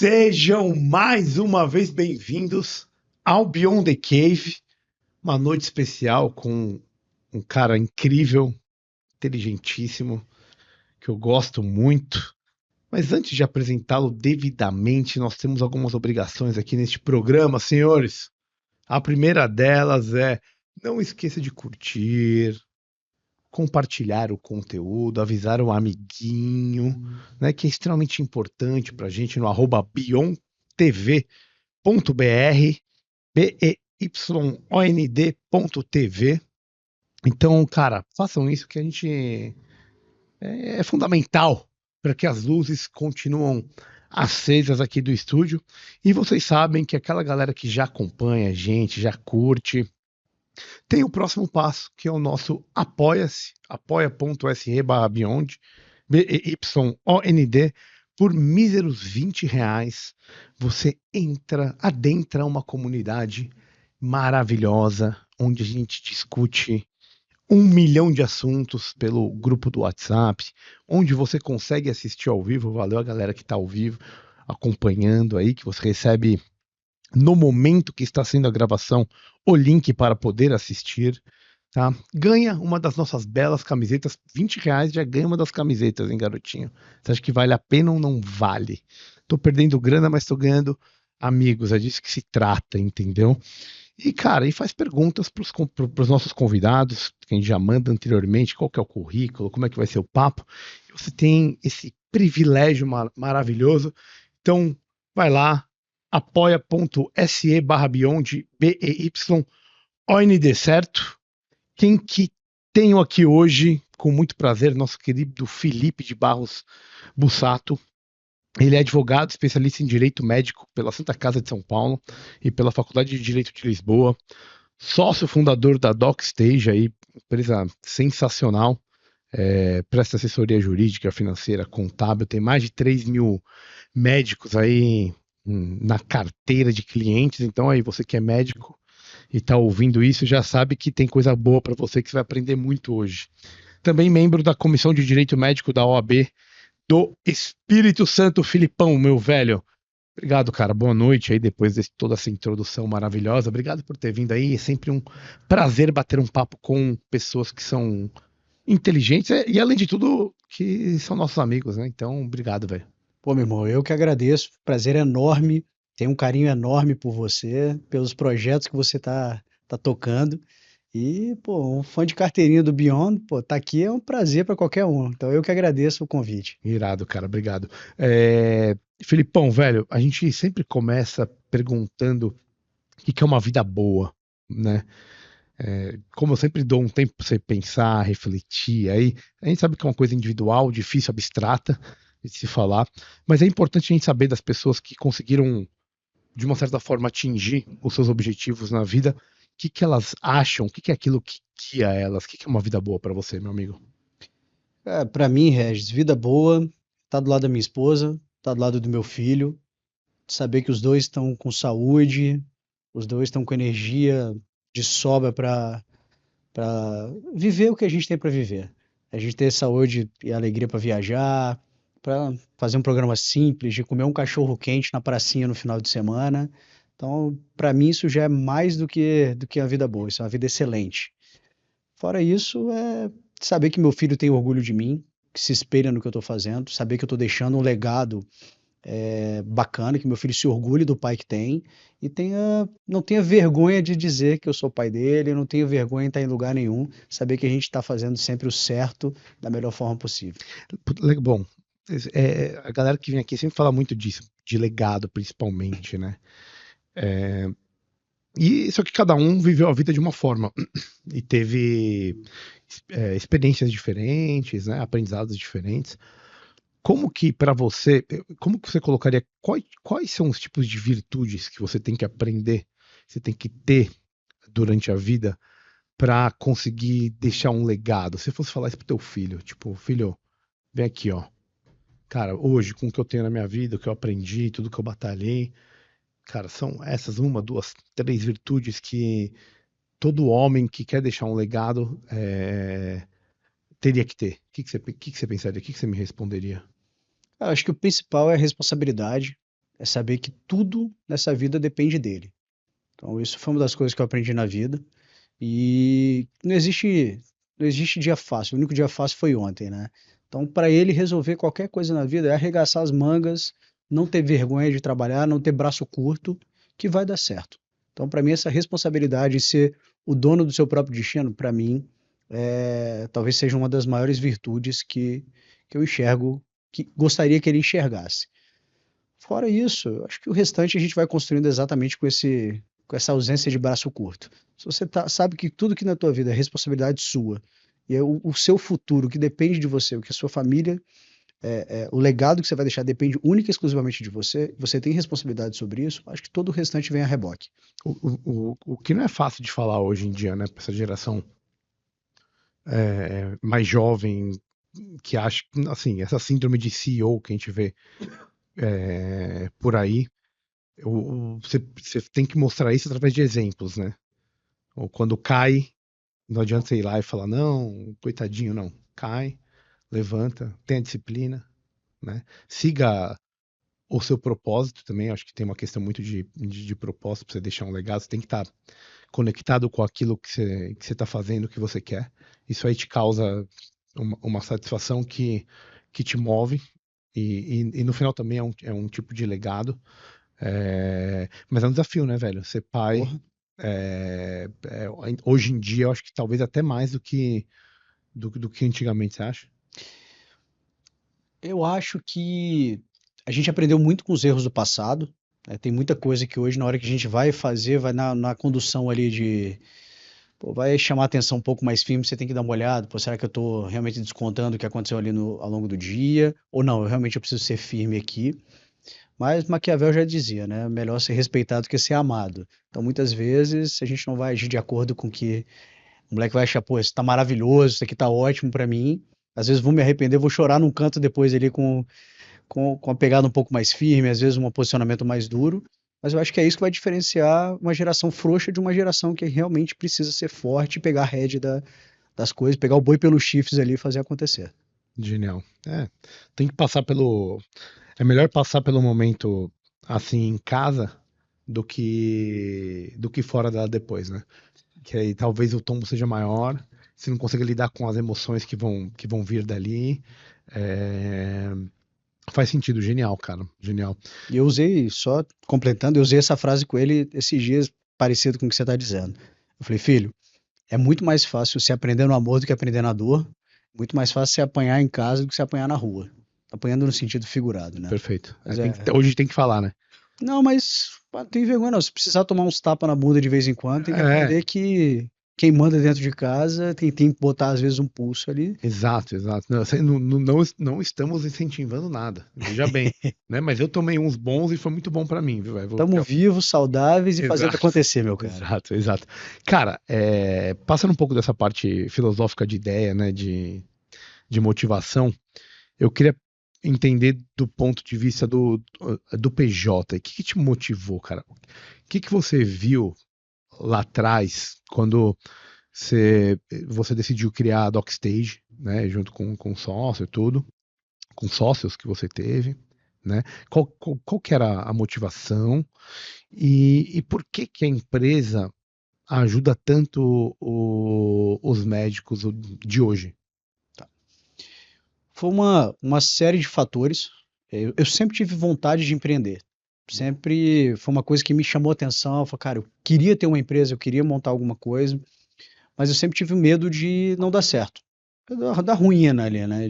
Sejam mais uma vez bem-vindos ao Beyond the Cave, uma noite especial com um cara incrível, inteligentíssimo, que eu gosto muito. Mas antes de apresentá-lo devidamente, nós temos algumas obrigações aqui neste programa, senhores. A primeira delas é: não esqueça de curtir, compartilhar o conteúdo, avisar o amiguinho, né, que é extremamente importante para a gente no @beyondtv.br, BEYOND.tv. Então, cara, façam isso que a gente é fundamental para que as luzes continuam acesas aqui do estúdio. E vocês sabem que aquela galera que já acompanha a gente, já curte, tem o próximo passo, que é o nosso Apoia-se, apoia.se/beyond, BEYOND. Por míseros R$ 20, você adentra uma comunidade maravilhosa, onde a gente discute 1 milhão de assuntos pelo grupo do WhatsApp, onde você consegue assistir ao vivo. Valeu a galera que está ao vivo, acompanhando aí, que você recebe no momento que está sendo a gravação o link para poder assistir. Tá? Ganha uma das nossas belas camisetas, R$ 20 já ganha uma das camisetas, hein, garotinho? Você acha que vale a pena ou não vale? Tô perdendo grana, mas tô ganhando amigos, é disso que se trata, entendeu? E, cara, e faz perguntas pros nossos convidados, que a gente já manda anteriormente, qual que é o currículo, como é que vai ser o papo. E você tem esse privilégio maravilhoso. Então, vai lá, apoia.se/beyond, BEYOND, certo? Quem que tenho aqui hoje, com muito prazer, nosso querido Felipe de Barros Bussato. Ele é advogado, especialista em direito médico pela Santa Casa de São Paulo e pela Faculdade de Direito de Lisboa. Sócio fundador da DocStage, aí, empresa sensacional. Presta assessoria jurídica, financeira, contábil. Tem mais de 3 mil médicos aí na carteira de clientes. Então, aí, você que é médico e está ouvindo isso, já sabe que tem coisa boa para você, que você vai aprender muito hoje. Também membro da Comissão de Direito Médico da OAB do Espírito Santo. Filipão, meu velho. Obrigado, cara. Boa noite aí, depois de toda essa introdução maravilhosa. Obrigado por ter vindo aí. É sempre um prazer bater um papo com pessoas que são inteligentes e, além de tudo, que são nossos amigos, né? Então, obrigado, velho. Pô, meu irmão, eu que agradeço. Prazer enorme. Tenho um carinho enorme por você, pelos projetos que você tá tocando. E, pô, um fã de carteirinha do Beyond, pô, tá aqui é um prazer para qualquer um. Então eu que agradeço o convite. Irado, cara. Obrigado. Filipão, velho, a gente sempre começa perguntando o que é uma vida boa, né? Como eu sempre dou um tempo para você pensar, refletir, aí a gente sabe que é uma coisa individual, difícil, abstrata de se falar, mas é importante a gente saber das pessoas que conseguiram, de uma certa forma, atingir os seus objetivos na vida, o que elas acham, o que é aquilo que guia elas, o que é uma vida boa para você, meu amigo? Para mim, Regis, vida boa, tá do lado da minha esposa, tá do lado do meu filho, saber que os dois estão com saúde, os dois estão com energia de sobra para viver o que a gente tem para viver. A gente ter saúde e alegria para viajar, para fazer um programa simples, de comer um cachorro quente na pracinha no final de semana. Então, para mim, isso já é mais do que a vida boa, isso é uma vida excelente. Fora isso, é saber que meu filho tem orgulho de mim, que se espelha no que eu estou fazendo, saber que eu estou deixando um legado bacana, que meu filho se orgulhe do pai que tem e não tenha vergonha de dizer que eu sou pai dele, não tenha vergonha em estar em lugar nenhum, saber que a gente está fazendo sempre o certo da melhor forma possível. Bom, a galera que vem aqui sempre fala muito disso, de legado principalmente, né? E só que cada um viveu a vida de uma forma e teve experiências diferentes, né? Aprendizados diferentes. Como que para você, como que você colocaria, quais são os tipos de virtudes que você tem que aprender, você tem que ter durante a vida para conseguir deixar um legado? Se você fosse falar isso pro teu filho, tipo, filho, vem aqui, ó. Cara, hoje, com o que eu tenho na minha vida, o que eu aprendi, tudo que eu batalhei, cara, são essas uma, duas, três virtudes que todo homem que quer deixar um legado teria que ter. O que que você pensaria? O que que você me responderia? Eu acho que o principal é a responsabilidade, é saber que tudo nessa vida depende dele. Então, isso foi uma das coisas que eu aprendi na vida. E não existe dia fácil. O único dia fácil foi ontem, né? Então, para ele resolver qualquer coisa na vida, é arregaçar as mangas, não ter vergonha de trabalhar, não ter braço curto, que vai dar certo. Então, para mim, essa responsabilidade de ser o dono do seu próprio destino, para mim, talvez seja uma das maiores virtudes que eu enxergo, que gostaria que ele enxergasse. Fora isso, eu acho que o restante a gente vai construindo exatamente com essa ausência de braço curto. Se você sabe que tudo que na tua vida é responsabilidade sua, e é o seu futuro que depende de você, o que a sua família, o legado que você vai deixar depende única e exclusivamente de você, você tem responsabilidade sobre isso, acho que todo o restante vem a reboque. O que não é fácil de falar hoje em dia, né, para essa geração mais jovem que acha, assim, essa síndrome de CEO que a gente vê por aí, você tem que mostrar isso através de exemplos, né? Ou quando cai, não adianta você ir lá e falar, não, coitadinho, não. Cai, levanta, tenha disciplina, né? Siga o seu propósito também, acho que tem uma questão muito de propósito para você deixar um legado, você tem que estar conectado com aquilo que você está fazendo, que você quer. Isso aí te causa uma satisfação que te move, e no final também é um tipo de legado. Mas é um desafio, né, velho? Ser pai, Porra. hoje em dia, eu acho que talvez até mais do que antigamente, você acha? Eu acho que a gente aprendeu muito com os erros do passado, né? Tem muita coisa que hoje, na hora que a gente vai fazer, vai na condução ali de pô, vai chamar a atenção um pouco mais firme, você tem que dar uma olhada, pô, será que eu estou realmente descontando o que aconteceu ali ao longo do dia? Ou não, eu preciso ser firme aqui. Mas Maquiavel já dizia, né? Melhor ser respeitado que ser amado. Então, muitas vezes, a gente não vai agir de acordo com o que o moleque vai achar, pô, isso tá maravilhoso, isso aqui tá ótimo pra mim. Às vezes vou me arrepender, vou chorar num canto depois ali com a pegada um pouco mais firme, às vezes um posicionamento mais duro. Mas eu acho que é isso que vai diferenciar uma geração frouxa de uma geração que realmente precisa ser forte e pegar a rédea das coisas, pegar o boi pelos chifres ali e fazer acontecer. Genial. Tem que passar pelo. É melhor passar pelo momento assim em casa do que fora dela depois, né? Que aí talvez o tombo seja maior, você não consegue lidar com as emoções que vão vir dali. É, Faz sentido, genial, cara, genial. E eu usei, só completando, eu usei essa frase com ele esses dias, parecido com o que você está dizendo. Eu falei, filho, é muito mais fácil você aprender no amor do que aprender na dor. Muito mais fácil você apanhar em casa do que você apanhar na rua. Apanhando no sentido figurado, né? Perfeito. Mas Hoje tem que falar, né? não, mas pá, não tem vergonha não. Se precisar tomar uns tapas na bunda de vez em quando, tem que É, aprender que quem manda dentro de casa tem que botar às vezes um pulso ali. exato, exato. Não estamos incentivando nada, veja bem, né? Mas eu tomei uns bons e foi muito bom pra mim, viu, velho? Tamo vivos, saudáveis e fazendo Exato, acontecer, meu cara. exato, exato. Cara, passando um pouco dessa parte filosófica de ideia, né, de motivação, eu queria entender do ponto de vista do PJ. O que te motivou, cara? O que você viu lá atrás quando você decidiu criar a DocStage, né, junto com sócio e tudo, com sócios que você teve, né? Qual que era a motivação e por que a empresa ajuda tanto os médicos de hoje? Foi uma série de fatores. Eu sempre tive vontade de empreender. Sempre foi uma coisa que me chamou a atenção. Eu falei, cara, eu queria ter uma empresa, eu queria montar alguma coisa, mas eu sempre tive medo de não dar certo. Da ruína ali, né?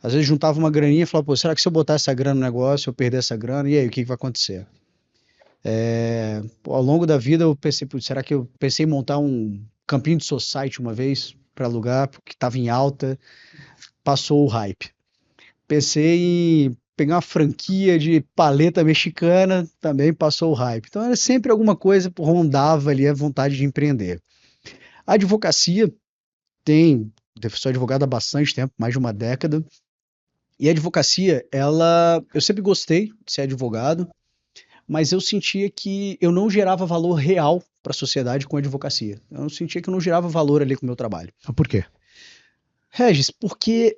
Às vezes juntava uma graninha e falava, pô, será que se eu botar essa grana no negócio, eu perder essa grana, e aí, o que vai acontecer? Pô, ao longo da vida eu pensei, putz, será que eu pensei em montar um campinho de society uma vez para alugar, porque estava em alta, passou o hype. Pensei em pegar uma franquia de paleta mexicana, também passou o hype. Então era sempre alguma coisa que rondava ali a vontade de empreender. A advocacia sou advogado há bastante tempo, mais de uma década, e a advocacia, eu sempre gostei de ser advogado, mas eu sentia que eu não gerava valor real para a sociedade com a advocacia. Eu sentia que eu não gerava valor ali com o meu trabalho. Por quê? Regis, porque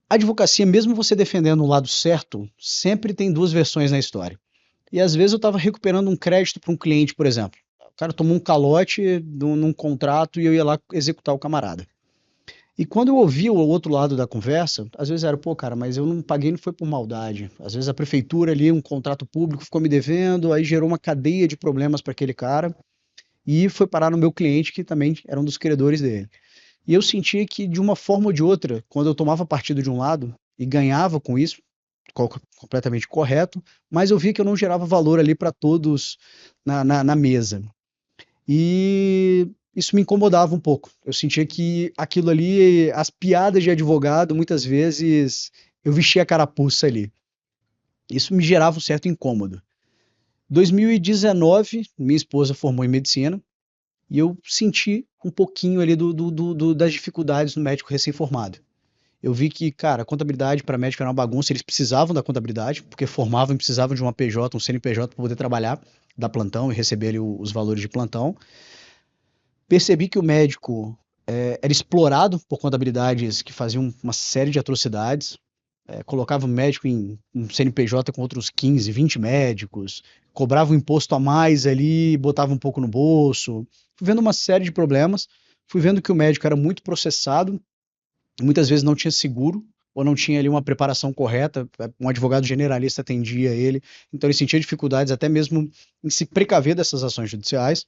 a advocacia, mesmo você defendendo o lado certo, sempre tem duas versões na história. E às vezes eu estava recuperando um crédito para um cliente, por exemplo. O cara tomou um calote num contrato e eu ia lá executar o camarada. E quando eu ouvia o outro lado da conversa, às vezes era, pô, cara, mas eu não paguei, não foi por maldade. Às vezes a prefeitura ali, um contrato público, ficou me devendo, aí gerou uma cadeia de problemas para aquele cara e foi parar no meu cliente, que também era um dos credores dele. E eu sentia que, de uma forma ou de outra, quando eu tomava partido de um lado e ganhava com isso, completamente correto, mas eu via que eu não gerava valor ali para todos na mesa. E isso me incomodava um pouco. Eu sentia que aquilo ali, as piadas de advogado, muitas vezes eu vestia a carapuça ali. Isso me gerava um certo incômodo. 2019, minha esposa formou em medicina e eu senti um pouquinho ali das dificuldades no médico recém-formado. Eu vi que, cara, a contabilidade para médico era uma bagunça, eles precisavam da contabilidade, porque formavam e precisavam de uma PJ, um CNPJ para poder trabalhar, dar plantão e receber ali os valores de plantão. Percebi que o médico era explorado por contabilidades que faziam uma série de atrocidades, colocava o médico em um CNPJ com outros 15, 20 médicos, cobrava um imposto a mais ali, botava um pouco no bolso. Fui vendo uma série de problemas, fui vendo que o médico era muito processado, muitas vezes não tinha seguro, ou não tinha ali uma preparação correta, um advogado generalista atendia ele, então ele sentia dificuldades até mesmo em se precaver dessas ações judiciais.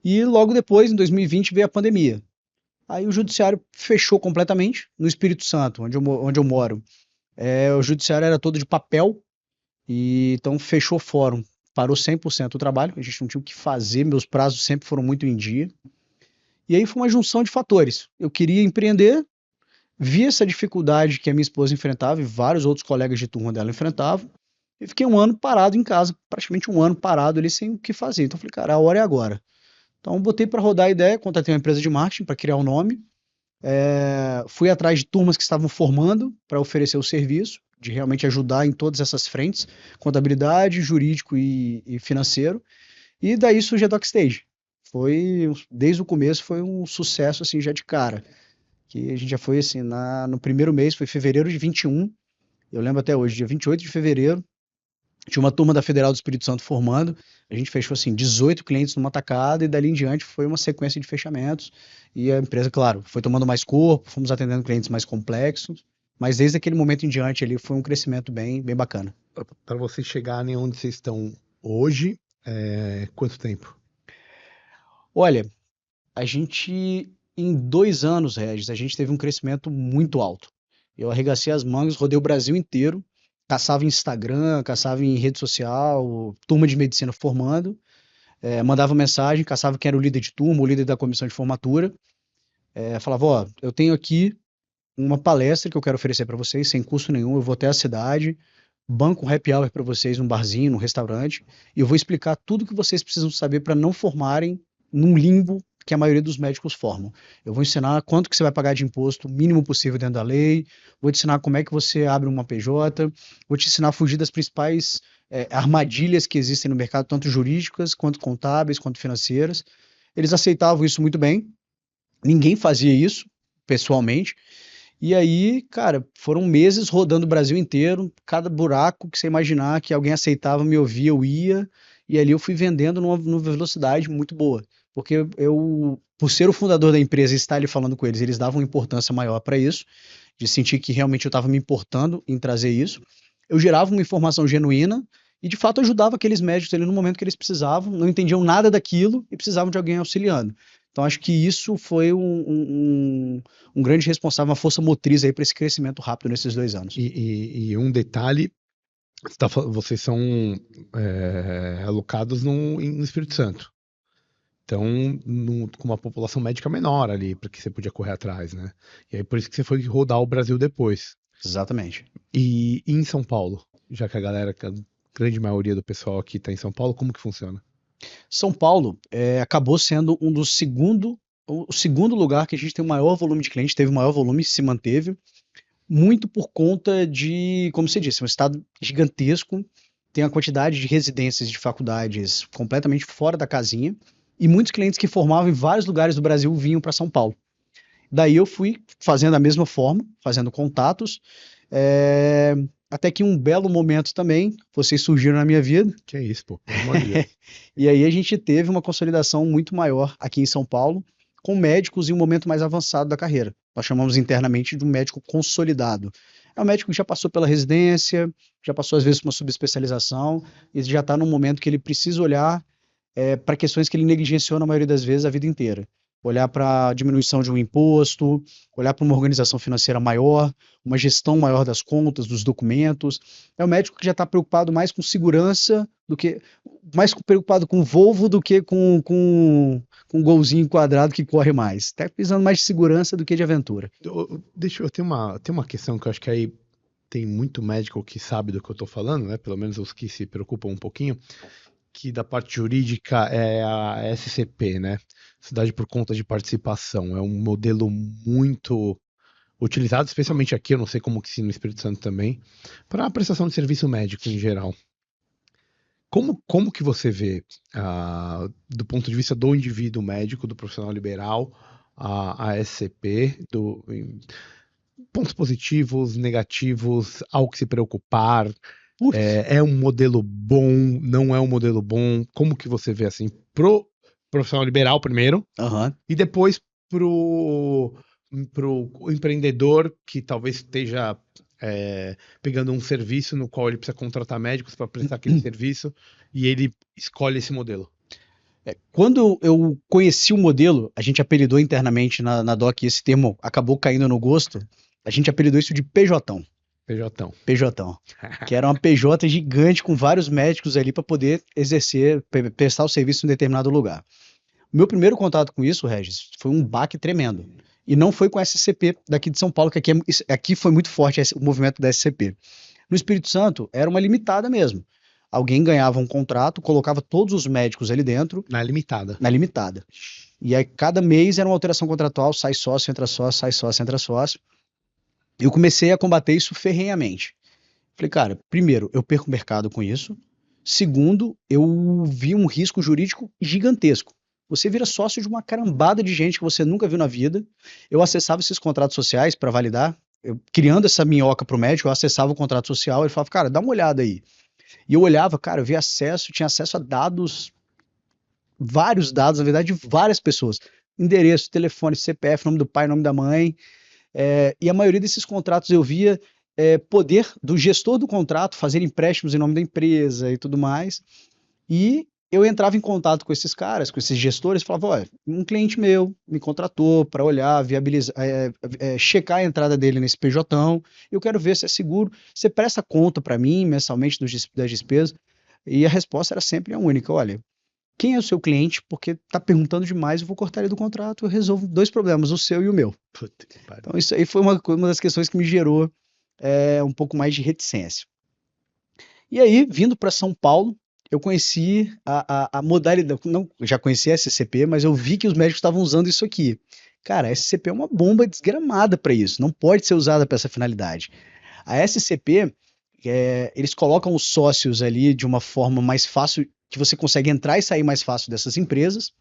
E logo depois, em 2020, veio a pandemia. Aí o judiciário fechou completamente no Espírito Santo, onde eu moro. O judiciário era todo de papel, e então fechou o fórum, parou 100% o trabalho, a gente não tinha o que fazer, meus prazos sempre foram muito em dia. E aí foi uma junção de fatores. Eu queria empreender, vi essa dificuldade que a minha esposa enfrentava e vários outros colegas de turma dela enfrentavam, e fiquei um ano parado em casa, praticamente um ano parado ali sem o que fazer. Então eu falei, cara, a hora é agora. Então botei para rodar a ideia, contratei uma empresa de marketing para criar o nome, fui atrás de turmas que estavam formando para oferecer o serviço, de realmente ajudar em todas essas frentes, contabilidade, jurídico e financeiro, e daí surgiu a DocStage. Desde o começo foi um sucesso assim já de cara, que a gente já foi assim, no primeiro mês, foi fevereiro de 21, eu lembro até hoje, dia 28 de fevereiro, tinha uma turma da Federal do Espírito Santo formando, a gente fechou assim 18 clientes numa tacada e dali em diante foi uma sequência de fechamentos e a empresa, claro, foi tomando mais corpo, fomos atendendo clientes mais complexos, mas desde aquele momento em diante ali foi um crescimento bem bacana. Para vocês chegarem onde vocês estão hoje, quanto tempo? Olha, a gente em 2 anos, Regis, a gente teve um crescimento muito alto. Eu arregacei as mangas, rodei o Brasil inteiro, caçava em Instagram, caçava em rede social, turma de medicina formando, mandava mensagem, caçava quem era o líder de turma, o líder da comissão de formatura, falava, ó, eu tenho aqui uma palestra que eu quero oferecer para vocês, sem custo nenhum, eu vou até a cidade, banco um happy hour para vocês num barzinho, num restaurante, e eu vou explicar tudo que vocês precisam saber para não formarem num limbo que a maioria dos médicos formam. Eu vou ensinar quanto que você vai pagar de imposto, o mínimo possível dentro da lei, vou te ensinar como é que você abre uma PJ, vou te ensinar a fugir das principais armadilhas que existem no mercado, tanto jurídicas, quanto contábeis, quanto financeiras. Eles aceitavam isso muito bem, ninguém fazia isso pessoalmente, e aí, cara, foram meses rodando o Brasil inteiro, cada buraco que você imaginar que alguém aceitava, me ouvia, eu ia, e ali eu fui vendendo numa velocidade muito boa. Porque por ser o fundador da empresa e estar ali falando com eles, eles davam importância maior para isso, de sentir que realmente eu estava me importando em trazer isso. Eu gerava uma informação genuína e, de fato, ajudava aqueles médicos ali no momento que eles precisavam, não entendiam nada daquilo e precisavam de alguém auxiliando. Então, acho que isso foi um grande responsável, uma força motriz aí para esse crescimento rápido nesses 2 anos. E um detalhe, vocês são alocados no Espírito Santo. Então, com uma população médica menor ali, para que você podia correr atrás, né? E aí por isso que você foi rodar o Brasil depois. Exatamente. E em São Paulo, já que a grande maioria do pessoal aqui está em São Paulo, como que funciona? São Paulo acabou sendo o segundo lugar que a gente tem o maior volume de clientes, teve o maior volume, se manteve, muito por conta de, como você disse, um estado gigantesco, tem a quantidade de residências de faculdades completamente fora da casinha, e muitos clientes que formavam em vários lugares do Brasil vinham para São Paulo. Daí eu fui fazendo da mesma forma, fazendo contatos, até que um belo momento também, vocês surgiram na minha vida, Que é isso, pô. Pelo amor de Deus. e aí a gente teve uma consolidação muito maior aqui em São Paulo, com médicos em um momento mais avançado da carreira. Nós chamamos internamente de um médico consolidado. É um médico que já passou pela residência, já passou às vezes por uma subespecialização, e já está num momento que ele precisa olhar para questões que ele negligenciou na maioria das vezes a vida inteira. Olhar para a diminuição de um imposto, olhar para uma organização financeira maior, uma gestão maior das contas, dos documentos. É um médico que já está preocupado mais com segurança do que mais preocupado com Volvo do que com um golzinho quadrado que corre mais. Está precisando mais de segurança do que de aventura. Eu tenho uma questão que eu acho que aí tem muito médico que sabe do que eu tô falando, né? Pelo menos os que se preocupam um pouquinho, que da parte jurídica é a SCP, né? Sociedade por Conta de Participação. É um modelo muito utilizado, especialmente aqui, eu não sei como que se no Espírito Santo também, para a prestação de serviço médico em geral. Como que você vê, do ponto de vista do indivíduo médico, do profissional liberal, a SCP, pontos positivos, negativos, algo que se preocupar? Putz, É um modelo bom, não é um modelo bom? Como que você vê assim, pro profissional liberal primeiro, aham. e depois pro empreendedor que talvez esteja pegando um serviço no qual ele precisa contratar médicos para prestar aquele serviço e ele escolhe esse modelo. Quando eu conheci o modelo, a gente apelidou internamente na DOC, esse termo acabou caindo no gosto, a gente apelidou isso de PJão. PJão. PJão, que era uma PJ gigante com vários médicos ali para poder exercer, prestar o serviço em determinado lugar. O meu primeiro contato com isso, Regis, foi um baque tremendo. E não foi com a SCP daqui de São Paulo, que aqui foi muito forte o movimento da SCP. No Espírito Santo, era uma limitada mesmo. Alguém ganhava um contrato, colocava todos os médicos ali dentro, Na limitada. na limitada. E aí, cada mês era uma alteração contratual, sai sócio, entra sócio, sai sócio, entra sócio. Eu comecei a combater isso ferrenhamente. Falei, cara, primeiro, eu perco o mercado com isso. Segundo, eu vi um risco jurídico gigantesco. Você vira sócio de uma carambada de gente que você nunca viu na vida. Eu acessava esses contratos sociais para validar. Criando essa minhoca para o médico, eu acessava o contrato social. Ele falava, cara, dá uma olhada aí. E eu olhava, cara, eu via tinha acesso a dados, vários dados, na verdade, de várias pessoas. Endereço, telefone, CPF, nome do pai, nome da mãe. E a maioria desses contratos eu via poder do gestor do contrato fazer empréstimos em nome da empresa e tudo mais. E eu entrava em contato com esses caras, com esses gestores, e falava, olha, um cliente meu me contratou para olhar, viabilizar, checar a entrada dele nesse PJão, eu quero ver se é seguro, você presta conta para mim mensalmente das despesas? E a resposta era sempre a única, olha, quem é o seu cliente? Porque está perguntando demais, eu vou cortar ele do contrato, eu resolvo dois problemas, o seu e o meu. Puta que pariu. Então isso aí foi uma das questões que me gerou um pouco mais de reticência. E aí, vindo para São Paulo, eu conheci a modalidade, não, já conhecia a SCP, mas eu vi que os médicos estavam usando isso aqui. Cara, a SCP é uma bomba desgramada para isso, não pode ser usada para essa finalidade. A SCP, eles colocam os sócios ali de uma forma mais fácil, que você consegue entrar e sair mais fácil dessas empresas,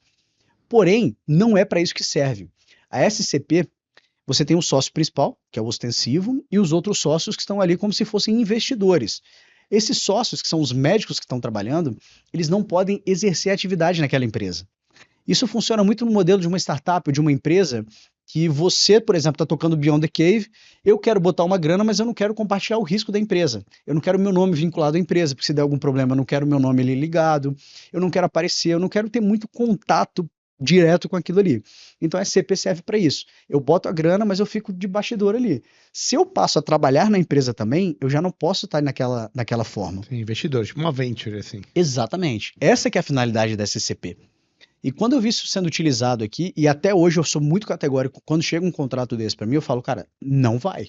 porém, não é para isso que serve. A SCP, você tem o sócio principal, que é o ostensivo, e os outros sócios que estão ali como se fossem investidores. Esses sócios, que são os médicos que estão trabalhando, eles não podem exercer atividade naquela empresa. Isso funciona muito no modelo de uma startup ou de uma empresa que você, por exemplo, está tocando Beyond the Cave, eu quero botar uma grana, mas eu não quero compartilhar o risco da empresa. Eu não quero meu nome vinculado à empresa, porque se der algum problema, eu não quero meu nome ali ligado, eu não quero aparecer, eu não quero ter muito contato direto com aquilo ali. Então a SCP serve para isso. Eu boto a grana, mas eu fico de bastidor ali. Se eu passo a trabalhar na empresa também, eu já não posso estar naquela forma. Sim, investidor, tipo uma venture, assim. Exatamente. Essa que é a finalidade da SCP. E quando eu vi isso sendo utilizado aqui, e até hoje eu sou muito categórico, quando chega um contrato desse para mim, eu falo, cara, não vai.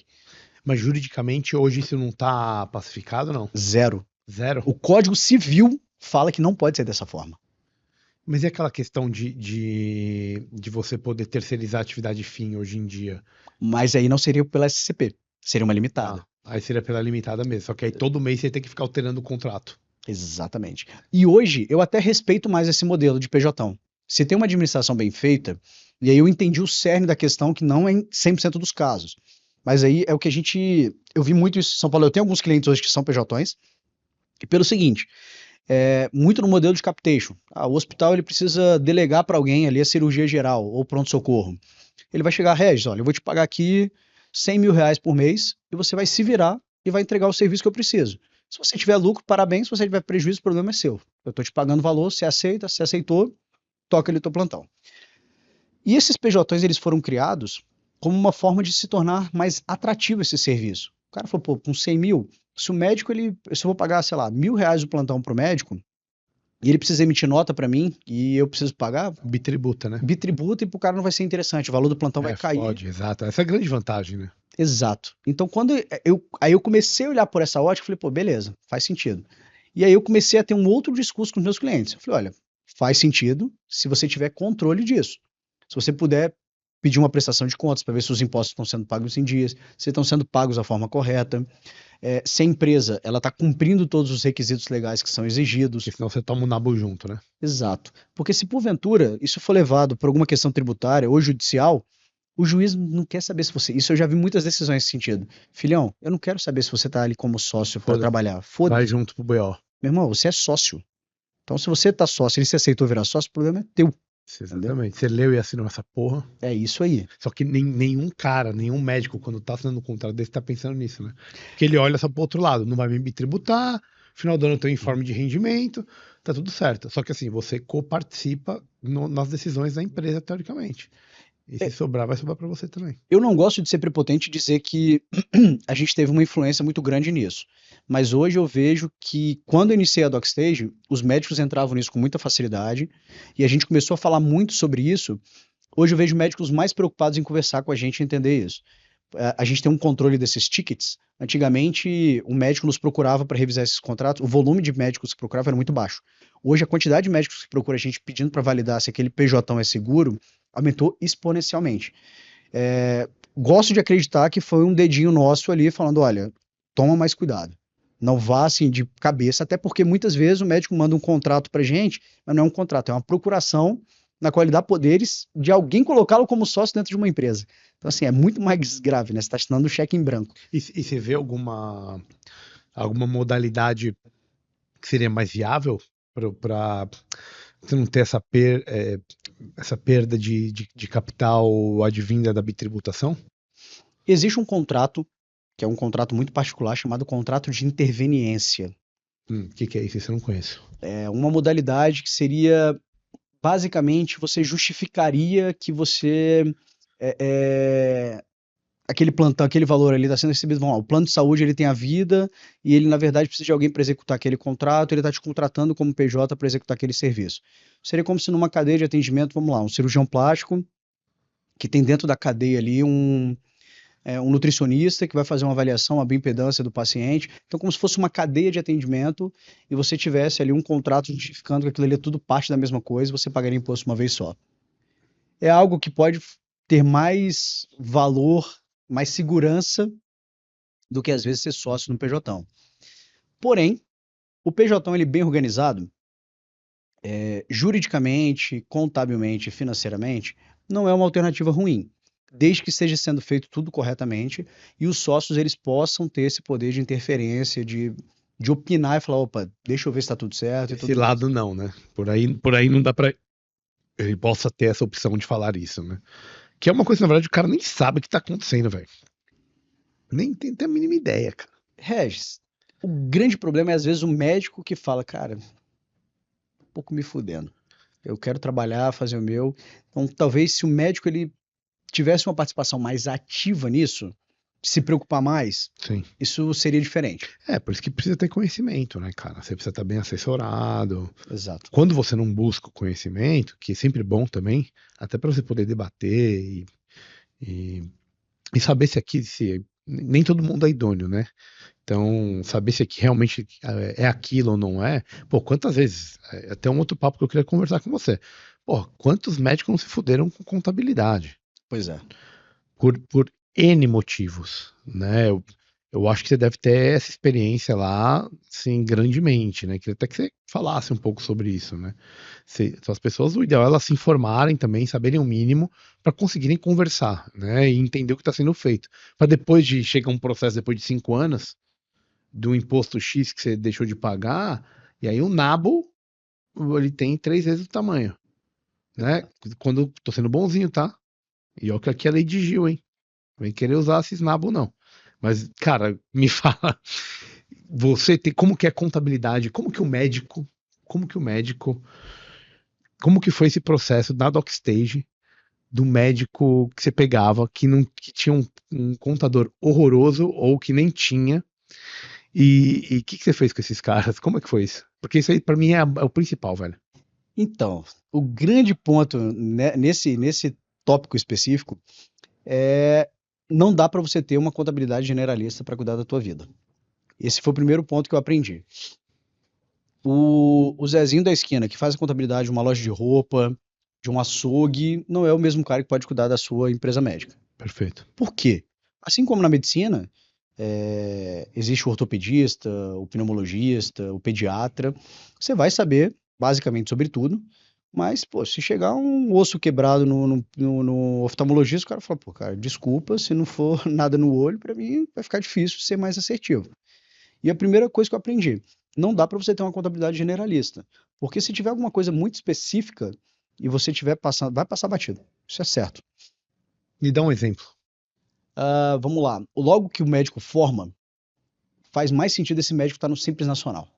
Mas juridicamente hoje isso não tá pacificado, não? Zero. Zero? O Código Civil fala que não pode ser dessa forma. Mas e aquela questão de você poder terceirizar a atividade fim hoje em dia? Mas aí não seria pela SCP, seria uma limitada. Aí seria pela limitada mesmo. Só que aí todo mês você tem que ficar alterando o contrato. Exatamente. E hoje eu até respeito mais esse modelo de PJão. Se tem uma administração bem feita, e aí eu entendi o cerne da questão, que não é em 100% dos casos. Mas aí é o que eu vi muito isso em São Paulo. Eu tenho alguns clientes hoje que são PJs, e pelo seguinte, muito no modelo de capitation. O hospital ele precisa delegar para alguém ali a cirurgia geral ou pronto-socorro. Ele vai chegar, Regis, olha, eu vou te pagar aqui R$ 100.000 por mês e você vai se virar e vai entregar o serviço que eu preciso. Se você tiver lucro, parabéns. Se você tiver prejuízo, o problema é seu. Eu estou te pagando valor, você aceita, se aceitou, toca ali o teu plantão. E esses PJs eles foram criados como uma forma de se tornar mais atrativo esse serviço. O cara falou, pô, com 100 mil, se o médico, se eu vou pagar, sei lá, R$ 1.000 o plantão pro médico, e ele precisa emitir nota para mim, e eu preciso pagar, Bitributa, né? bitributa, e pro cara não vai ser interessante, o valor do plantão vai cair. Fode, exato. Essa é a grande vantagem, né? Exato. Então, aí eu comecei a olhar por essa ótica, falei, pô, beleza, faz sentido. E aí eu comecei a ter um outro discurso com os meus clientes. Eu falei, olha, faz sentido se você tiver controle disso. Se você puder pedir uma prestação de contas para ver se os impostos estão sendo pagos em dias, se estão sendo pagos da forma correta, se a empresa ela está cumprindo todos os requisitos legais que são exigidos. Porque senão você toma um nabo junto, né? Exato. Porque se porventura isso for levado por alguma questão tributária ou judicial, o juiz não quer saber se você. Isso eu já vi muitas decisões nesse sentido. Filhão, eu não quero saber se você está ali como sócio para Foda-se. trabalhar. Vai Foda-se. junto pro BO. Meu irmão, você é sócio. Então, se você tá sócio e ele se aceitou virar sócio, o problema é teu. Exatamente. Você leu e assinou essa porra. É isso aí. Só que nenhum cara, nenhum médico, quando tá assinando um contrato desse, tá pensando nisso, né? Porque ele olha só pro outro lado, não vai me tributar, final do ano tem um informe de rendimento, tá tudo certo. Só que assim, você coparticipa nas decisões da empresa, teoricamente. E se sobrar, vai sobrar pra você também. Eu não gosto de ser prepotente e dizer que a gente teve uma influência muito grande nisso. Mas hoje eu vejo que quando eu iniciei a DocStage, os médicos entravam nisso com muita facilidade e a gente começou a falar muito sobre isso. Hoje eu vejo médicos mais preocupados em conversar com a gente e entender isso. A gente tem um controle desses tickets. Antigamente, o médico nos procurava para revisar esses contratos, o volume de médicos que procurava era muito baixo. Hoje, a quantidade de médicos que procura a gente pedindo para validar se aquele PJ é seguro aumentou exponencialmente. Gosto de acreditar que foi um dedinho nosso ali falando: olha, toma mais cuidado. Não vá assim de cabeça, até porque muitas vezes o médico manda um contrato para gente, mas não é um contrato, é uma procuração na qual ele dá poderes de alguém colocá-lo como sócio dentro de uma empresa. Então, assim, é muito mais grave, né? Você está assinando um cheque em branco. E você vê alguma modalidade que seria mais viável para você não ter essa perda de capital advinda da bitributação? Existe um contrato, que é um contrato muito particular, chamado contrato de interveniência. O que é isso? Isso eu não conheço. É uma modalidade que seria, basicamente, você justificaria que você aquele plantão, aquele valor ali está sendo recebido. Vamos lá, o plano de saúde ele tem a vida e ele, na verdade, precisa de alguém para executar aquele contrato, ele está te contratando como PJ para executar aquele serviço. Seria como se numa cadeia de atendimento, vamos lá, um cirurgião plástico que tem dentro da cadeia ali um nutricionista que vai fazer uma avaliação, uma bioimpedância do paciente. Então, como se fosse uma cadeia de atendimento e você tivesse ali um contrato justificando que aquilo ali é tudo parte da mesma coisa, você pagaria imposto uma vez só. É algo que pode ter mais valor, mais segurança do que às vezes ser sócio no PJ. Porém, o PJ ele bem organizado, juridicamente, contabilmente, financeiramente, não é uma alternativa ruim, desde que esteja sendo feito tudo corretamente e os sócios eles possam ter esse poder de interferência, de opinar e falar, opa, deixa eu ver se está tudo certo. E Esse tudo lado não, né? Por aí não dá para ele possa ter essa opção de falar isso, né? Que é uma coisa, na verdade, o cara nem sabe o que tá acontecendo, velho. Nem tem a mínima ideia, cara. Regis, o grande problema é às vezes o médico que fala, cara, um pouco me fudendo. Eu quero trabalhar, fazer o meu. Então, talvez se o médico ele tivesse uma participação mais ativa nisso, se preocupar mais, Sim. isso seria diferente. Por isso que precisa ter conhecimento, né, cara? Você precisa estar bem assessorado. Exato. Quando você não busca o conhecimento, que é sempre bom também, até para você poder debater e saber se nem todo mundo é idôneo, né? Então, saber se aqui realmente é aquilo ou não é. Pô, quantas vezes? Até um outro papo que eu queria conversar com você. Pô, quantos médicos não se fuderam com contabilidade? Pois é. Por N motivos, né? Eu acho que você deve ter essa experiência lá, assim, grandemente, né? Queria até que você falasse um pouco sobre isso, né? Então, as pessoas, o ideal é elas se informarem também, saberem o mínimo, para conseguirem conversar, né? E entender o que está sendo feito. Para depois de chegar um processo depois de 5 anos, do imposto X que você deixou de pagar, e aí o nabo, ele tem 3 vezes o tamanho, né? Exato. Quando tô sendo bonzinho, tá? E olha que aqui é lei de Gil, hein? Vem querer usar esses nabo, não. Mas, cara, me fala, você tem, como que é contabilidade, como que o médico, como que foi esse processo da DocStage, do médico que você pegava, que não, que tinha um contador horroroso, ou que nem tinha, e o que você fez com esses caras? Como é que foi isso? Porque isso aí, pra mim, é o principal, velho. Então, o grande ponto nesse tópico específico é não dá para você ter uma contabilidade generalista para cuidar da tua vida. Esse foi o primeiro ponto que eu aprendi. O Zezinho da esquina, que faz a contabilidade de uma loja de roupa, de um açougue, não é o mesmo cara que pode cuidar da sua empresa médica. Perfeito. Por quê? Assim como na medicina, existe o ortopedista, o pneumologista, o pediatra, você vai saber basicamente sobre tudo, mas, pô, se chegar um osso quebrado no oftalmologista, o cara fala, pô, cara, desculpa, se não for nada no olho, pra mim vai ficar difícil ser mais assertivo. E a primeira coisa que eu aprendi, não dá para você ter uma contabilidade generalista, porque se tiver alguma coisa muito específica e você tiver passando, vai passar batido. Isso é certo. Me dá um exemplo. Vamos lá. Logo que o médico forma, faz mais sentido esse médico estar no Simples Nacional.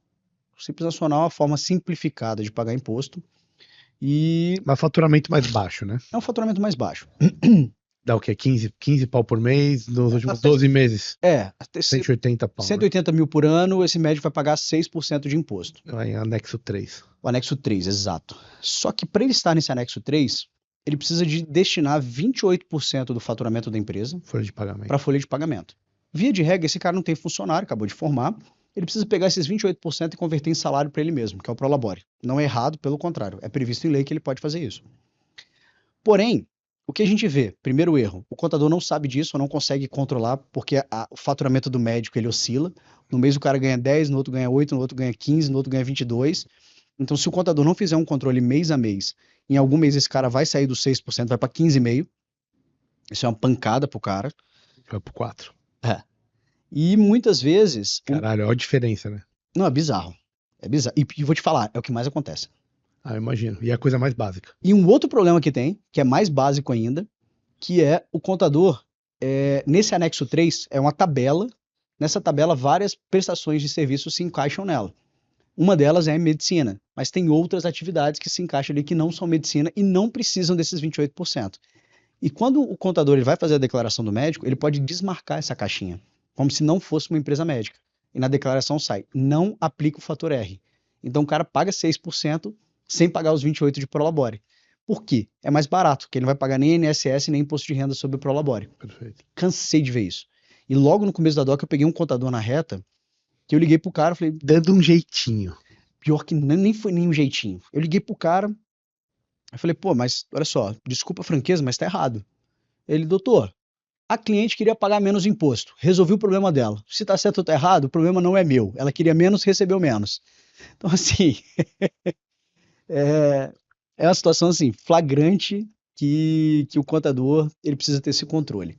O Simples Nacional é a forma simplificada de pagar imposto e Mas faturamento mais baixo, né? é um faturamento mais baixo. Dá o quê? 15 pau por mês nos últimos Até, 12 meses. até 180 pau, né? 180 mil por ano, esse médico vai pagar 6% de imposto. Aí, anexo 3. O anexo 3, exato. Só que para ele estar nesse anexo 3, ele precisa de destinar 28% do faturamento da empresa Folha de para pagamento. a folha de pagamento. Via de regra, esse cara não tem funcionário, acabou de formar, ele precisa pegar esses 28% e converter em salário para ele mesmo, que é o Prolabore. Não é errado, pelo contrário, é previsto em lei que ele pode fazer isso. Porém, o que a gente vê? Primeiro erro, o contador não sabe disso, não consegue controlar, porque o faturamento do médico ele oscila. No mês o cara ganha 10, no outro ganha 8, no outro ganha 15, no outro ganha 22. Então, se o contador não fizer um controle mês a mês, em algum mês esse cara vai sair dos 6%, vai para 15,5%. Isso é uma pancada pro cara. Vai pro 4. É. E muitas vezes. Caralho, olha a diferença, né? Não, é bizarro. É bizarro. E vou te falar, é o que mais acontece. Ah, eu imagino. E é a coisa mais básica. E um outro problema que tem, que é mais básico ainda, que é o contador, nesse anexo 3, é uma tabela. Nessa tabela, várias prestações de serviço se encaixam nela. Uma delas é a medicina, mas tem outras atividades que se encaixam ali que não são medicina e não precisam desses 28%. E quando o contador ele vai fazer a declaração do médico, ele pode desmarcar essa caixinha, como se não fosse uma empresa médica. E na declaração sai, não aplica o fator R. Então o cara paga 6% sem pagar os 28% de Prolabore. Por quê? É mais barato, porque ele não vai pagar nem INSS nem imposto de renda sobre o Prolabore. Perfeito. Cansei de ver isso. E logo no começo da DOC eu peguei um contador na reta, que eu liguei pro cara, falei, Dando um jeitinho. pior que nem foi nenhum jeitinho. Eu liguei pro cara, eu falei, pô, mas olha só, desculpa a franqueza, mas tá errado. Ele, doutor, a cliente queria pagar menos imposto, resolvi o problema dela. Se tá certo ou tá errado, o problema não é meu. Ela queria menos, recebeu menos. Então, assim, é uma situação assim, flagrante que o contador ele precisa ter esse controle.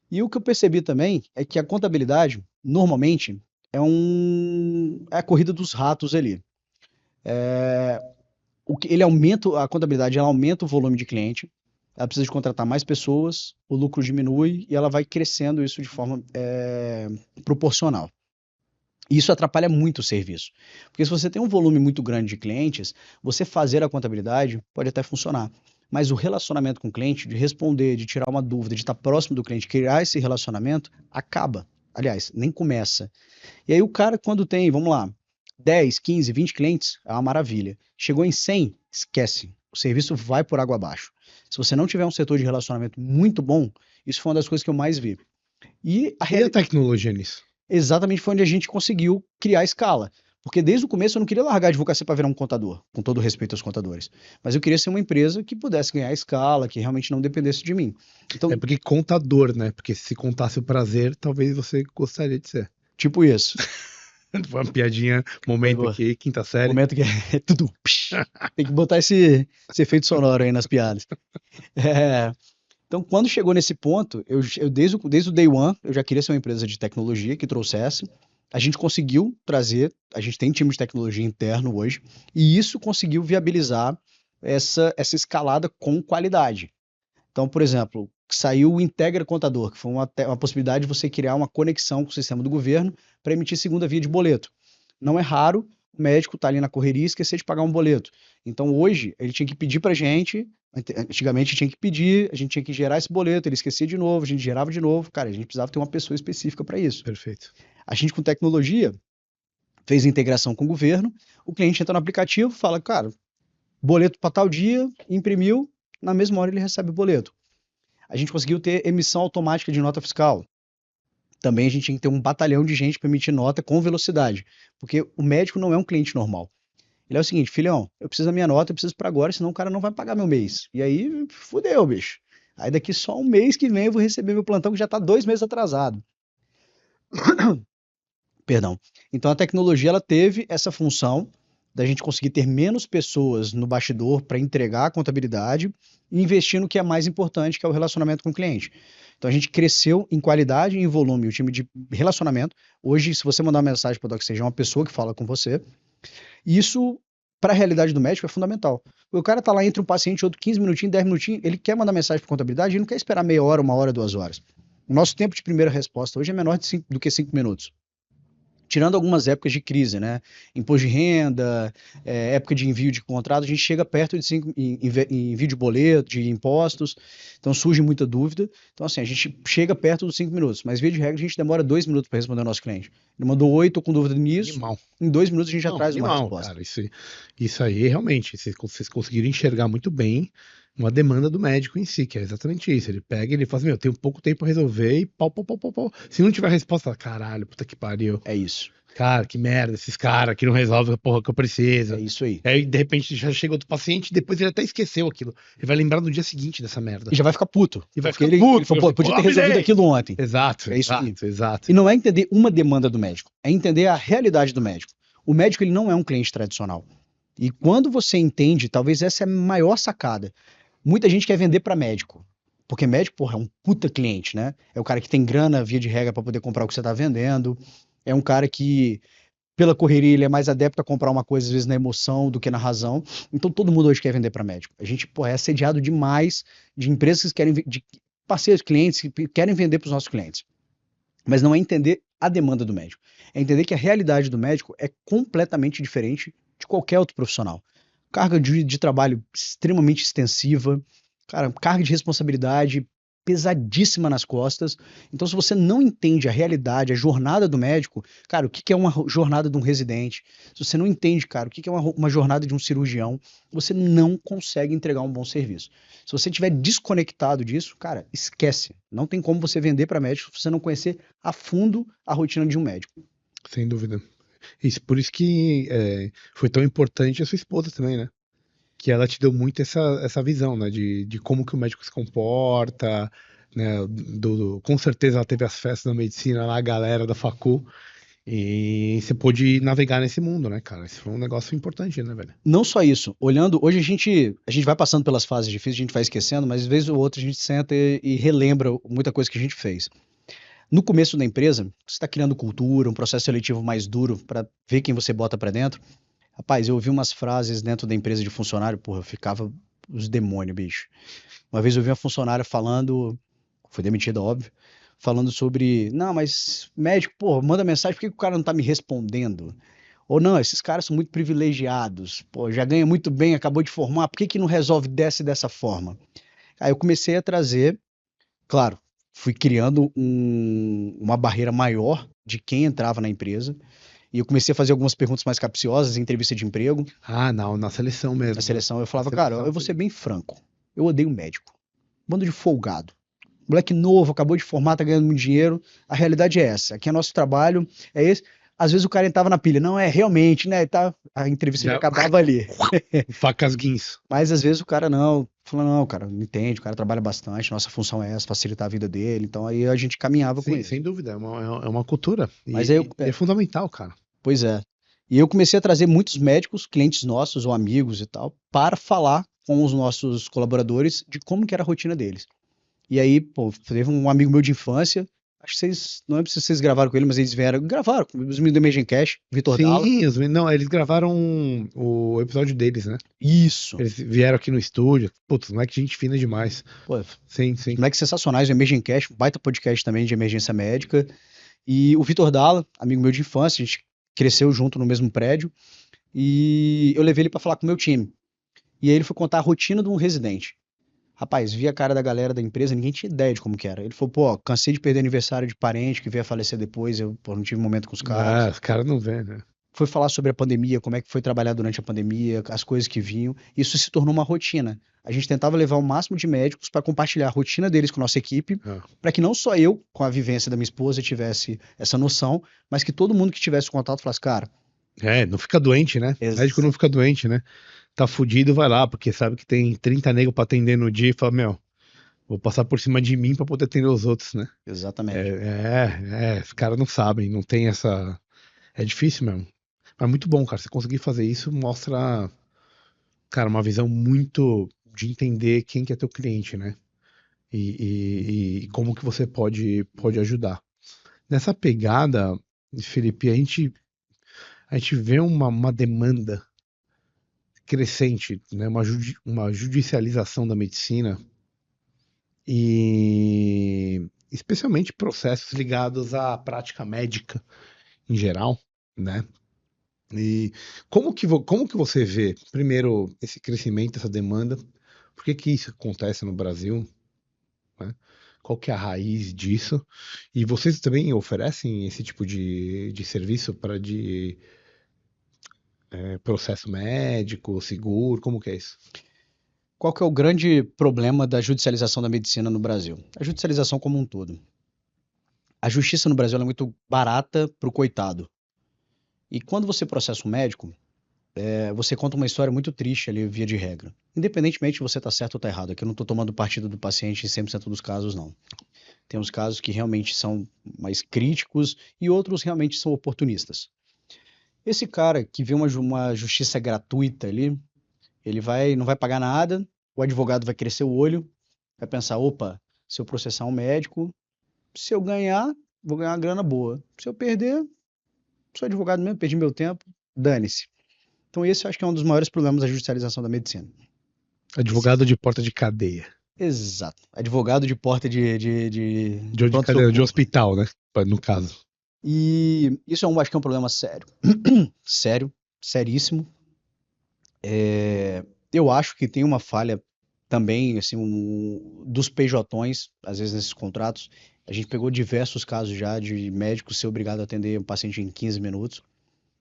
E o que eu percebi também é que a contabilidade, normalmente, é a corrida dos ratos ali. A contabilidade ela aumenta o volume de cliente, ela precisa de contratar mais pessoas, o lucro diminui e ela vai crescendo isso de forma proporcional. E isso atrapalha muito o serviço. Porque se você tem um volume muito grande de clientes, você fazer a contabilidade pode até funcionar. Mas o relacionamento com o cliente, de responder, de tirar uma dúvida, de estar próximo do cliente, criar esse relacionamento, acaba. Aliás, nem começa. E aí o cara, quando tem, vamos lá, 10, 15, 20 clientes, é uma maravilha. Chegou em 100, esquece. O serviço vai por água abaixo. Se você não tiver um setor de relacionamento muito bom, isso foi uma das coisas que eu mais vi. E E a tecnologia nisso? exatamente foi onde a gente conseguiu criar escala. Porque desde o começo eu não queria largar a advocacia para virar um contador, com todo respeito aos contadores. Mas eu queria ser uma empresa que pudesse ganhar escala, que realmente não dependesse de mim. É Então, porque contador, né? Porque se contasse o prazer, talvez você gostaria de ser. tipo isso. Foi uma piadinha, Foi momento boa. aqui, quinta série. Momento que é tudo. Tem que botar esse efeito sonoro aí nas piadas. É, então, quando chegou nesse ponto, eu desde o day one, eu já queria ser uma empresa de tecnologia que trouxesse. A gente conseguiu trazer, a gente tem time de tecnologia interno hoje, e isso conseguiu viabilizar essa escalada com qualidade. Então, por exemplo, saiu o Integra Contador, que foi uma possibilidade de você criar uma conexão com o sistema do governo para emitir segunda via de boleto. Não é raro o médico estar ali na correria e esquecer de pagar um boleto. Então, hoje, ele tinha que pedir para a gente, antigamente tinha que pedir, a gente tinha que gerar esse boleto, ele esquecia de novo, a gente gerava de novo. Cara, a gente precisava ter uma pessoa específica para isso. Perfeito. A gente, com tecnologia, fez a integração com o governo, o cliente entra no aplicativo, fala, cara, boleto para tal dia, imprimiu, na mesma hora ele recebe o boleto. A gente conseguiu ter emissão automática de nota fiscal. Também a gente tinha que ter um batalhão de gente para emitir nota com velocidade, porque o médico não é um cliente normal. Ele é o seguinte, filhão, eu preciso da minha nota, eu preciso para agora, senão o cara não vai pagar meu mês. E aí, fudeu, bicho. Aí daqui só um mês que vem eu vou receber meu plantão que já está 2 meses atrasado. Perdão. Então a tecnologia ela teve essa função da gente conseguir ter menos pessoas no bastidor para entregar a contabilidade e investir no que é mais importante, que é o relacionamento com o cliente. Então a gente cresceu em qualidade e em volume o time de relacionamento. Hoje, se você mandar uma mensagem para o DocSage, é uma pessoa que fala com você. E isso, para a realidade do médico, é fundamental. O cara tá lá entre um paciente e outro 15 minutinhos, 10 minutinhos, ele quer mandar mensagem para contabilidade, ele não quer esperar meia hora, 1 hora, 2 horas. O nosso tempo de primeira resposta hoje é menor do que 5 minutos. Tirando algumas épocas de crise, né? Imposto de renda, época de envio de contrato, a gente chega perto de 5 envio de boleto, de impostos, então surge muita dúvida. Então, assim, a gente chega perto dos 5 minutos, mas via de regra a gente demora 2 minutos para responder ao nosso cliente. Ele mandou 8 com dúvida nisso, Animal. em 2 minutos a gente já Não, traz uma animal, resposta. cara. Isso aí, realmente, vocês conseguiram enxergar muito bem uma demanda do médico em si, que é exatamente isso. Ele pega e ele fala assim, meu, tem pouco tempo pra resolver e pau, pau, pau, pau, pau. Se não tiver resposta, caralho, puta que pariu. É isso. Cara, que merda, esses caras que não resolvem a porra que eu preciso. É isso aí. Aí, de repente, já chega outro paciente e depois ele até esqueceu aquilo. Ele vai lembrar no dia seguinte dessa merda. E já vai ficar puto. E vai Porque ficar ele puto. falou, pô, podia ter resolvido aquilo ontem. Exato, É isso aí. exato. E não é entender uma demanda do médico, é entender a realidade do médico. O médico ele não é um cliente tradicional. E quando você entende, talvez essa é a maior sacada. Muita gente quer vender para médico. Porque médico, porra, é um puta cliente, né? É o cara que tem grana, via de regra, para poder comprar o que você tá vendendo. É um cara que, pela correria, ele é mais adepto a comprar uma coisa, às vezes, na emoção do que na razão. Então, todo mundo hoje quer vender para médico. A gente, porra, é assediado demais de empresas que querem, de parceiros, clientes que querem vender para os nossos clientes. Mas não é entender a demanda do médico. É entender que a realidade do médico é completamente diferente de qualquer outro profissional. Carga de trabalho extremamente extensiva, cara, carga de responsabilidade pesadíssima nas costas. Então, se você não entende a realidade, a jornada do médico, cara, o que é uma jornada de um residente? Se você não entende, cara, o que é uma jornada de um cirurgião, você não consegue entregar um bom serviço. Se você estiver desconectado disso, cara, esquece. Não tem como você vender para médico se você não conhecer a fundo a rotina de um médico. Sem dúvida. Por isso que foi tão importante a sua esposa também, né? Que ela te deu muito essa visão, né? De como que o médico se comporta, né? Com certeza ela teve as festas da medicina lá, a galera da facu, e você pôde navegar nesse mundo, né, cara? Isso foi um negócio importante, né, velho? Não só isso, olhando, hoje a gente vai passando pelas fases difíceis, a gente vai esquecendo, mas de vez ou outra a gente senta e relembra muita coisa que a gente fez. No começo da empresa, você está criando cultura, um processo seletivo mais duro para ver quem você bota para dentro. Rapaz, eu ouvi umas frases dentro da empresa de funcionário, porra, eu ficava os demônios, bicho. Uma vez eu vi uma funcionária falando, foi demitida, óbvio, falando sobre, não, mas médico, pô, manda mensagem, por que o cara não tá me respondendo? Ou não, esses caras são muito privilegiados, pô, já ganha muito bem, acabou de formar, por que não resolve dessa forma? Aí eu comecei a trazer, claro, fui criando uma barreira maior de quem entrava na empresa, e eu comecei a fazer algumas perguntas mais capciosas em entrevista de emprego. Ah, não, na seleção mesmo. Na seleção eu falava, cara, eu vou ser bem franco, eu odeio médico, bando de folgado. Moleque novo, acabou de formar, tá ganhando muito dinheiro. A realidade é essa. Aqui é nosso trabalho, é esse. Às vezes o cara entrava na pilha, não, realmente, né? Tá, a entrevista já Já, acabava ali. facas guinso. Mas às vezes o cara não, falou, não, cara, não entende, o cara trabalha bastante, nossa função é essa, facilitar a vida dele. Então aí a gente caminhava com Sim, isso. sem dúvida, é uma cultura. Mas aí eu, E é fundamental, cara. pois é. E eu comecei a trazer muitos médicos, clientes nossos ou amigos e tal, para falar com os nossos colaboradores de como que era a rotina deles. E aí, pô, teve um amigo meu de infância, acho que vocês, não lembro se vocês gravaram com ele, mas eles gravaram com os meninos do Imagine Cash, Vitor Dalla. Sim, não, eles gravaram o episódio deles, né? Isso. Eles vieram aqui no estúdio. Putz, não é que gente fina demais. Pô, Sim, os sim. moleques sensacionais, o Imagine Cash, um baita podcast também de emergência médica. E o Vitor Dalla, amigo meu de infância, a gente cresceu junto no mesmo prédio. E eu levei ele para falar com o meu time. E aí ele foi contar a rotina de um residente. Rapaz, vi a cara da galera da empresa, ninguém tinha ideia de como que era. Ele falou, pô, cansei de perder aniversário de parente que veio a falecer depois, eu, pô, não tive momento com os Ah, caras. os caras não vê, né? Foi falar sobre a pandemia, como é que foi trabalhar durante a pandemia, as coisas que vinham. Isso se tornou uma rotina. A gente tentava levar o máximo de médicos para compartilhar a rotina deles com a nossa equipe, Ah. para que não só eu, com a vivência da minha esposa, tivesse essa noção, mas que todo mundo que tivesse contato falasse, cara, É, não fica doente, né? O médico não exa fica doente, né? Tá fudido, vai lá, porque sabe que tem 30 negros pra atender no dia e fala, meu, vou passar por cima de mim pra poder atender os outros, né? exatamente. Os caras não sabem, não tem essa. É difícil mesmo. Mas muito bom, cara. Você conseguir fazer isso mostra, cara, uma visão muito de entender quem que é teu cliente, né? E como que você pode ajudar. Nessa pegada, Felipe, a gente vê uma demanda crescente, né? Uma judicialização da medicina e especialmente processos ligados à prática médica em geral, né? E como que você vê, primeiro, esse crescimento, essa demanda? Por que que isso acontece no Brasil, né? Qual que é a raiz disso? E vocês também oferecem esse tipo de serviço para de processo médico, seguro? Como que é isso? Qual que é o grande problema da judicialização da medicina no Brasil? A judicialização como um todo. A justiça no Brasil ela é muito barata para o coitado. E quando você processa um médico, você conta uma história muito triste ali, via de regra. Independentemente de você estar certo ou estar errado. Aqui eu não estou tomando partido do paciente em 100% dos casos, não. Tem uns casos que realmente são mais críticos e outros realmente são oportunistas. Esse cara que vê uma justiça gratuita ali, ele não vai pagar nada, o advogado vai crescer o olho, vai pensar, opa, se eu processar um médico, se eu ganhar, vou ganhar uma grana boa. Se eu perder, sou advogado mesmo, perdi meu tempo, dane-se. Então esse eu acho que é um dos maiores problemas da judicialização da medicina. Advogado de porta de cadeia. Exato. Advogado de porta De cadeia, de pronto-socorro. hospital, né? No caso. E isso acho que é um problema sério. Sério, seríssimo. Eu acho que tem uma falha também, assim, dos PJs, às vezes nesses contratos. A gente pegou diversos casos já de médico ser obrigado a atender um paciente em 15 minutos.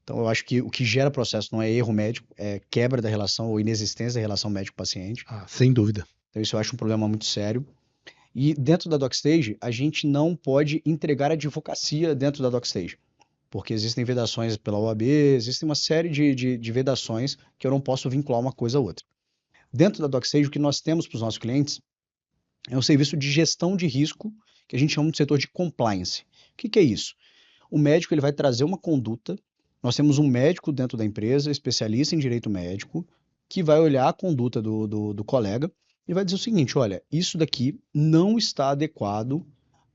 Então, eu acho que o que gera processo não é erro médico, é quebra da relação ou inexistência da relação médico-paciente. Ah, sem dúvida. Então, isso eu acho um problema muito sério. E dentro da DocStage, a gente não pode entregar advocacia dentro da DocStage, porque existem vedações pela OAB, existem uma série de vedações que eu não posso vincular uma coisa a outra. Dentro da DocStage, o que nós temos para os nossos clientes é um serviço de gestão de risco, que a gente chama de setor de compliance. O que é isso? O médico ele vai trazer uma conduta. Nós temos um médico dentro da empresa, especialista em direito médico, que vai olhar a conduta do colega e vai dizer o seguinte: olha, isso daqui não está adequado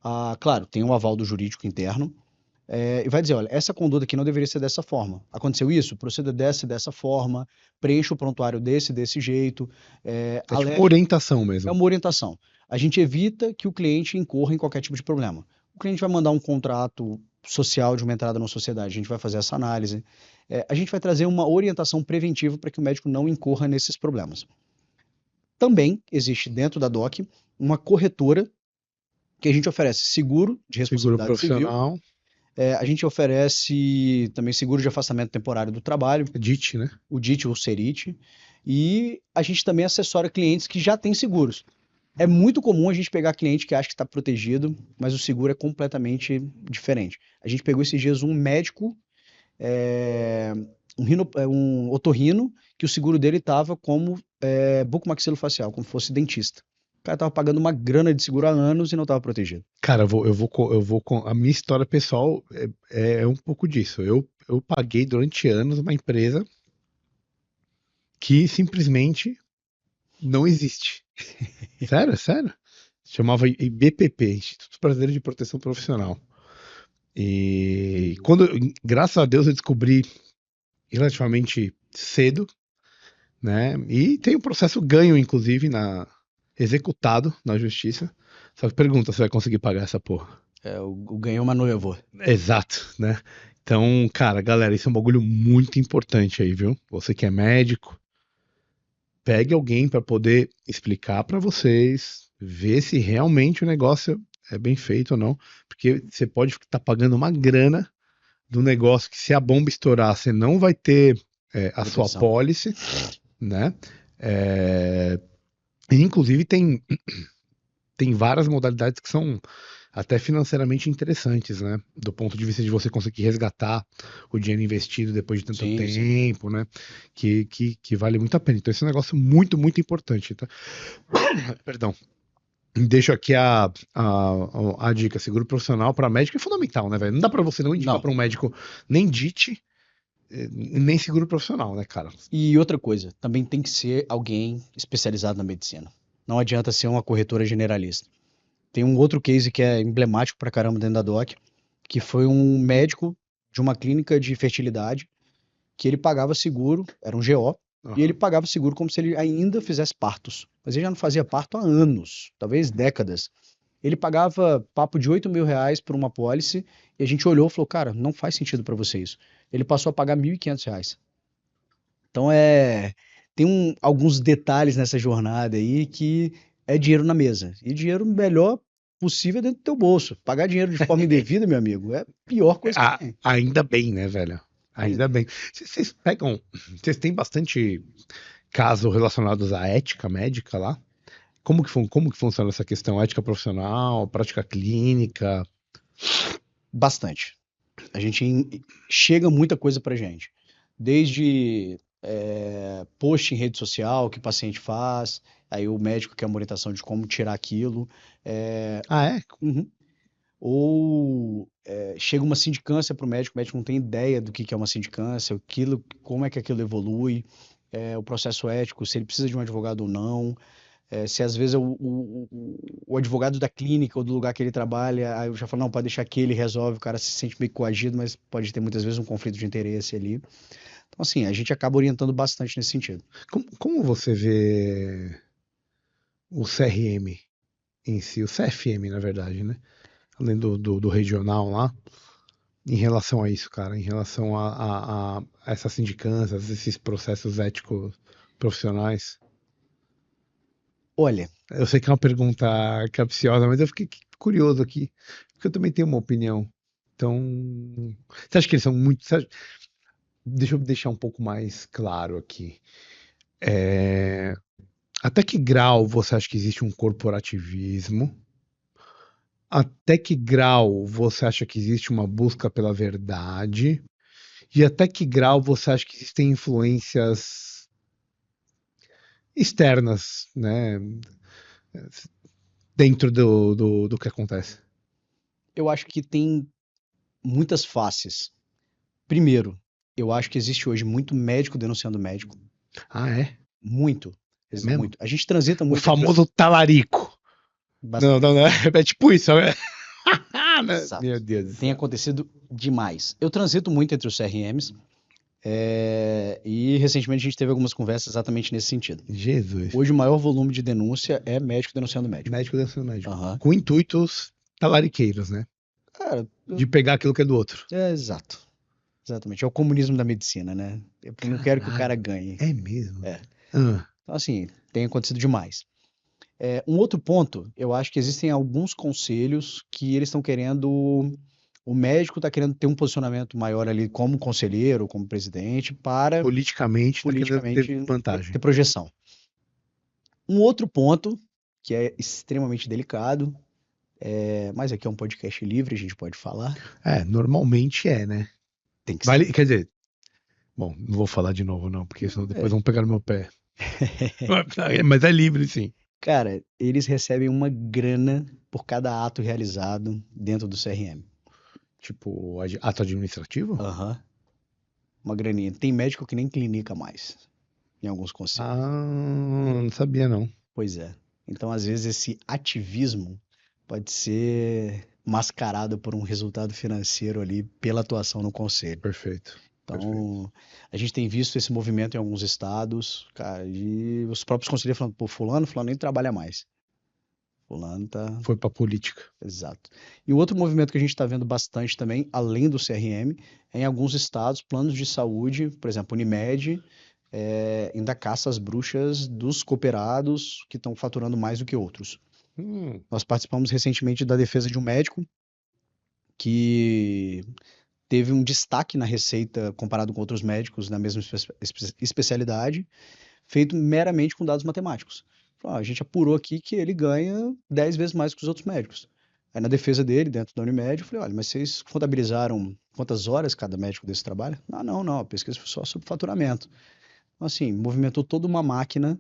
a. Claro, tem um aval do jurídico interno, e vai dizer: olha, essa conduta aqui não deveria ser dessa forma. Aconteceu isso? Proceda dessa forma, preencha o prontuário desse jeito, É tipo uma orientação é mesmo. uma orientação. A gente evita que o cliente incorra em qualquer tipo de problema. O cliente vai mandar um contrato social de uma entrada na sociedade, a gente vai fazer essa análise. A gente vai trazer uma orientação preventiva para que o médico não incorra nesses problemas. Também existe dentro da DOC uma corretora que a gente oferece seguro de Seguro responsabilidade civil, profissional, a gente oferece também seguro de afastamento temporário do trabalho, DIT, né? o DIT ou SERIT, e a gente também assessora clientes que já têm seguros. É muito comum a gente pegar cliente que acha que está protegido, mas o seguro é completamente diferente. A gente pegou esses dias um médico é, um otorrino, que o seguro dele estava como bucomaxilofacial, como fosse dentista. O cara estava pagando uma grana de seguro há anos e não estava protegido. Cara, a minha história pessoal é um pouco disso. Eu paguei durante anos uma empresa que simplesmente não existe. Sério, sério. Chamava IBPP, Instituto Brasileiro de Proteção Profissional. E quando, graças a Deus, eu descobri relativamente cedo, né? E tem um processo ganho, inclusive, executado na justiça. Só que pergunta se vai conseguir pagar essa porra. O ganhou uma noiva. Exato, né? Então, cara, galera, isso é um bagulho muito importante aí, viu? Você que é médico, pegue alguém para poder explicar para vocês, ver se realmente o negócio é bem feito ou não, porque você pode estar pagando uma grana do negócio que se a bomba estourar, você não vai ter a sua Proteção. pólice, né? É, inclusive tem várias modalidades que são até financeiramente interessantes, né? Do ponto de vista de você conseguir resgatar o dinheiro investido depois de tanto Sim, sim. tempo, né? Que vale muito a pena. Então, esse é um negócio muito, muito importante, tá? Perdão. Deixo aqui a dica: seguro profissional para médico é fundamental, né, velho? Não dá para você não indicar Não. para um médico nem DIT, nem seguro profissional, né, cara? E outra coisa, também tem que ser alguém especializado na medicina. Não adianta ser uma corretora generalista. Tem um outro case que é emblemático pra caramba dentro da DOC, que foi um médico de uma clínica de fertilidade que ele pagava seguro, era um GO, e ele Aham. pagava seguro como se ele ainda fizesse partos. Mas ele já não fazia parto há anos, talvez décadas. Ele pagava papo de R$ 8.000 por uma pólice e a gente olhou e falou, cara, não faz sentido para você isso. Ele passou a pagar R$ 1.500. Então tem alguns detalhes nessa jornada aí que é dinheiro na mesa. E dinheiro melhor possível dentro do teu bolso. Pagar dinheiro de forma indevida, meu amigo, é a pior coisa que tem. Ainda bem, né, velho? Pois Ainda é. bem. Vocês pegam. Vocês têm bastante caso relacionados à ética médica lá? Como que funciona essa questão? Ética profissional, prática clínica? Bastante. A gente chega muita coisa pra gente. Desde post em rede social que o paciente faz, aí o médico quer uma orientação de como tirar aquilo. É, Ah, é? uhum. Ou chega uma sindicância para o médico não tem ideia do que é uma sindicância, como é que aquilo evolui, o processo ético, se ele precisa de um advogado ou não, se às vezes o advogado da clínica ou do lugar que ele trabalha, aí eu já falo, não, pode deixar que ele resolve, o cara se sente meio coagido, mas pode ter muitas vezes um conflito de interesse ali. Então, assim, a gente acaba orientando bastante nesse sentido. Como você vê o CRM em si, o CFM, na verdade, né? Além do regional lá, em relação a isso, cara, em relação a essas sindicâncias, esses processos éticos profissionais. Olha, Eu sei que é uma pergunta capciosa, mas eu fiquei curioso aqui, porque eu também tenho uma opinião. Então, você acha que eles são muito. Deixa eu deixar um pouco mais claro aqui. É, até que grau você acha que existe um corporativismo? Até que grau você acha que existe uma busca pela verdade? E até que grau você acha que existem influências externas, né, dentro do que acontece? eu acho que tem muitas faces. Primeiro, eu acho que existe hoje muito médico denunciando médico. Ah, é? Muito. É mesmo? Muito. A gente transita O muito entre. famoso talarico. Não, Bastante. não, não, é tipo isso. Meu Exato. Deus do Tem céu. acontecido demais. Eu transito muito entre os CRMs, e recentemente a gente teve algumas conversas exatamente nesse sentido. Jesus. Hoje o maior volume de denúncia é médico denunciando médico. Médico dançando médico. Aham. Com intuitos talariqueiros, né? Cara, De pegar aquilo que é do outro. exato. Exatamente. É o comunismo da medicina, né? Eu não quero que o cara Caralho. ganhe. É mesmo? É. Ah, Então, assim, tem acontecido demais. Um outro ponto, eu acho que existem alguns conselhos que eles estão querendo. O médico está querendo ter um posicionamento maior ali como conselheiro, como presidente, para politicamente tá querendo ter politicamente ter vantagem. projeção. Um outro ponto, que é extremamente delicado, mas aqui é um podcast livre, a gente pode falar. É, normalmente é, né? Tem que ser. Vale, quer dizer, bom, não vou falar de novo não, porque senão depois vão pegar no meu pé. Mas é livre, sim. Cara, eles recebem uma grana por cada ato realizado dentro do CRM. Tipo, ato administrativo? Aham. Uma graninha. Tem médico que nem clinica mais, em alguns conselhos. Ah, não sabia não. Pois é. Então, às vezes, esse ativismo pode ser mascarado por um resultado financeiro ali pela atuação no conselho. Perfeito, perfeito. Então, a gente tem visto esse movimento em alguns estados, cara, e os próprios conselheiros falando, pô, fulano nem trabalha mais. Fulano tá. Foi pra política. Exato. E o outro movimento que a gente está vendo bastante também, além do CRM, é em alguns estados, planos de saúde, por exemplo, Unimed, ainda caça as bruxas dos cooperados que estão faturando mais do que outros. Hum, Nós participamos recentemente da defesa de um médico que teve um destaque na receita comparado com outros médicos na mesma especialidade, feito meramente com dados matemáticos. A gente apurou aqui que ele ganha 10 vezes mais que os outros médicos. Aí na defesa dele, dentro da Unimed, eu falei, olha, mas vocês contabilizaram quantas horas cada médico desse trabalha? Ah, não, a pesquisa foi só sobre faturamento. Então, assim, movimentou toda uma máquina,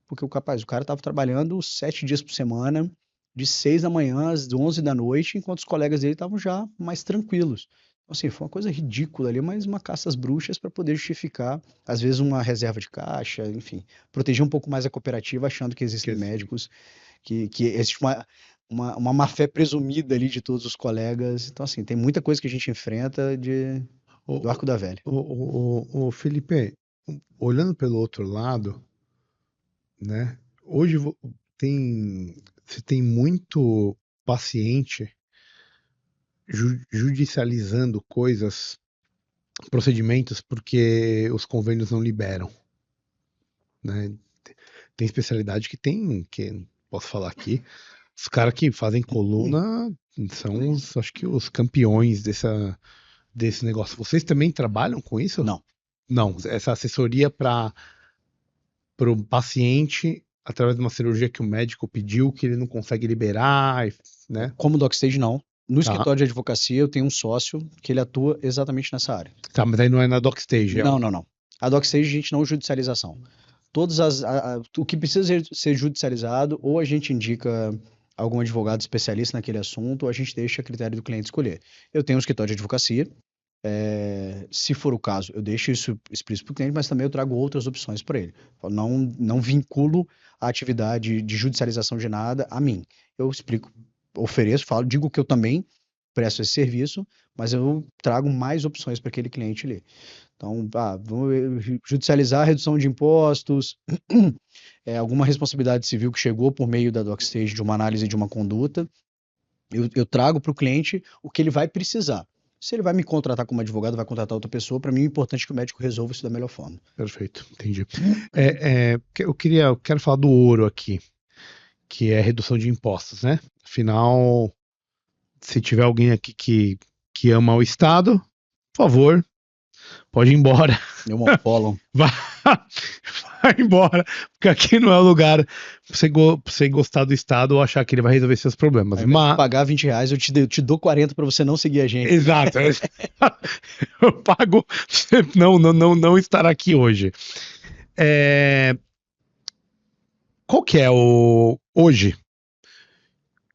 porque o cara estava trabalhando 7 dias por semana, de 6 da manhã às 11 da noite, enquanto os colegas dele estavam já mais tranquilos. Então, assim, foi uma coisa ridícula ali, mas uma caça às bruxas para poder justificar, às vezes, uma reserva de caixa, enfim, proteger um pouco mais a cooperativa, achando que existem esqueci. médicos, que existe uma má-fé presumida ali de todos os colegas. Então, assim, tem muita coisa que a gente enfrenta do O, arco da velha. o Felipe, olhando pelo outro lado, né? Hoje você tem muito paciente judicializando coisas, procedimentos, porque os convênios não liberam, né? Tem especialidade que tem, que posso falar aqui, os caras que fazem coluna são acho que os campeões desse negócio. Vocês também trabalham com isso? Não. Não, essa assessoria para o paciente através de uma cirurgia que o médico pediu que ele não consegue liberar, né? Como DocStage, não. No Tá, escritório de advocacia, eu tenho um sócio que ele atua exatamente nessa área. tá, mas aí não é na DocStage, é Não, não, não. A DocStage a gente não judicialização. O que precisa ser judicializado, ou a gente indica algum advogado especialista naquele assunto, ou a gente deixa a critério do cliente escolher. Eu tenho um escritório de advocacia, se for o caso, eu deixo isso explícito para o cliente, mas também eu trago outras opções para ele. Eu não vinculo a atividade de judicialização de nada a mim. Eu explico, ofereço, falo, digo que eu também presto esse serviço, mas eu trago mais opções para aquele cliente ali. Então, vamos judicializar a redução de impostos, alguma responsabilidade civil que chegou por meio da DocStage de uma análise de uma conduta, eu trago para o cliente o que ele vai precisar. Se ele vai me contratar como advogado, vai contratar outra pessoa, para mim é importante que o médico resolva isso da melhor forma. perfeito, entendi. Eu quero falar do ouro aqui, que é redução de impostos, né? Afinal, se tiver alguém aqui que ama o Estado, por favor, pode ir embora. Eu não follow. Vai, vai embora, porque aqui não é o lugar pra você gostar do Estado ou achar que ele vai resolver seus problemas. Ao invés de pagar R$ 20, eu te dou 40 para você não seguir a gente. Exato. Eu pago não estar aqui hoje. Qual que é hoje?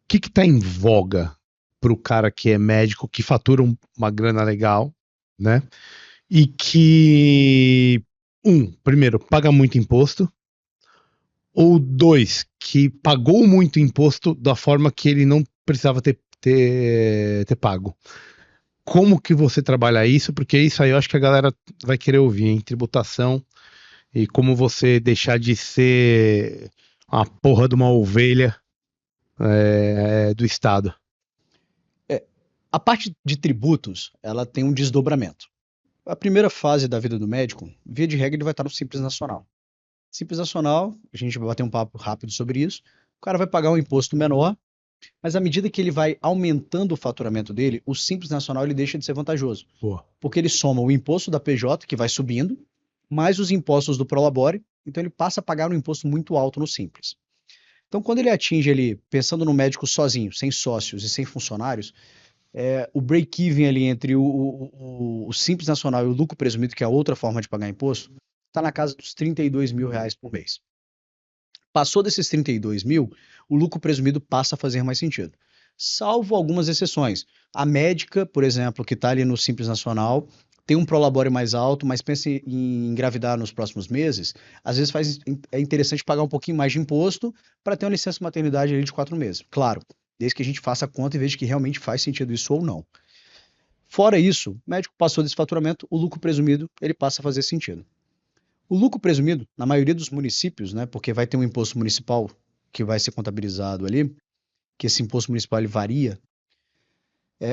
O que está em voga para o cara que é médico, que fatura uma grana legal, né? E que, primeiro, paga muito imposto, ou dois, que pagou muito imposto da forma que ele não precisava ter pago. Como que você trabalha isso? Porque isso aí eu acho que a galera vai querer ouvir, em tributação, e como você deixar de ser a porra de uma ovelha do Estado. A parte de tributos, ela tem um desdobramento. A primeira fase da vida do médico, via de regra, ele vai estar no Simples Nacional. Simples Nacional, a gente vai bater um papo rápido sobre isso. O cara vai pagar um imposto menor, mas à medida que ele vai aumentando o faturamento dele, o Simples Nacional ele deixa de ser vantajoso. Pô. Porque ele soma o imposto da PJ, que vai subindo, mais os impostos do Prolabore, então ele passa a pagar um imposto muito alto no Simples. Então, quando ele atinge, pensando no médico sozinho, sem sócios e sem funcionários, O break-even ali entre o Simples Nacional e o lucro presumido, que é a outra forma de pagar imposto, está na casa dos R$ 32.000 por mês. Passou desses 32 mil, o lucro presumido passa a fazer mais sentido. Salvo algumas exceções. A médica, por exemplo, que está ali no Simples Nacional, tem um prolabore mais alto, mas pensa em engravidar nos próximos meses, às vezes é interessante pagar um pouquinho mais de imposto para ter uma licença maternidade ali de 4 meses. Claro, desde que a gente faça a conta e veja que realmente faz sentido isso ou não. Fora isso, o médico passou desse faturamento, o lucro presumido ele passa a fazer sentido. O lucro presumido, na maioria dos municípios, né, porque vai ter um imposto municipal que vai ser contabilizado ali, que esse imposto municipal ele varia,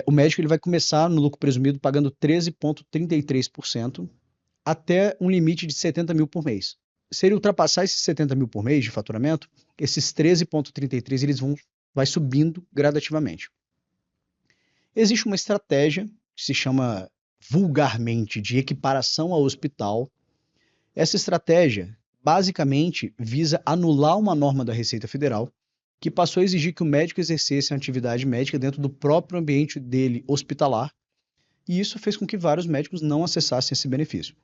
o médico ele vai começar no lucro presumido pagando 13,33% até um limite de 70 mil por mês. Se ele ultrapassar esses 70 mil por mês de faturamento, esses 13,33 eles vai subindo gradativamente. Existe uma estratégia que se chama vulgarmente de equiparação ao hospital. Essa estratégia basicamente visa anular uma norma da Receita Federal que passou a exigir que o médico exercesse a atividade médica dentro do próprio ambiente dele hospitalar, e isso fez com que vários médicos não acessassem esse benefício.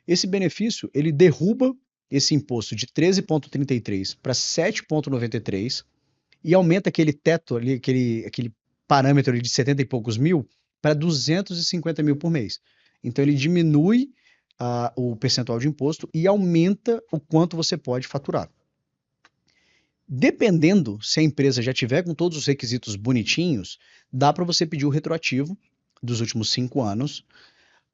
Esse benefício, ele derruba esse imposto de 13,33 para 7,93 e aumenta aquele teto ali, aquele parâmetro ali de 70 e poucos mil para 250 mil por mês. Então ele diminui o percentual de imposto e aumenta o quanto você pode faturar. Dependendo se a empresa já tiver com todos os requisitos bonitinhos, dá para você pedir o retroativo dos últimos 5 anos.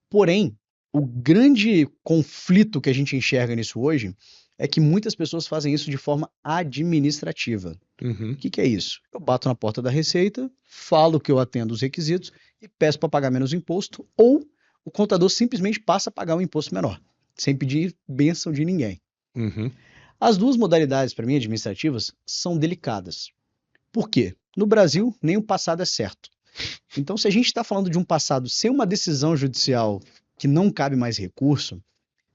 Porém, o grande conflito que a gente enxerga nisso hoje é que muitas pessoas fazem isso de forma administrativa. Uhum. O que é isso? Eu bato na porta da Receita, falo que eu atendo os requisitos e peço para pagar menos imposto, ou o contador simplesmente passa a pagar um imposto menor, sem pedir bênção de ninguém. Uhum. As duas modalidades, para mim, administrativas, são delicadas. Por quê? No Brasil, nem o passado é certo. Então, se a gente está falando de um passado sem uma decisão judicial que não cabe mais recurso,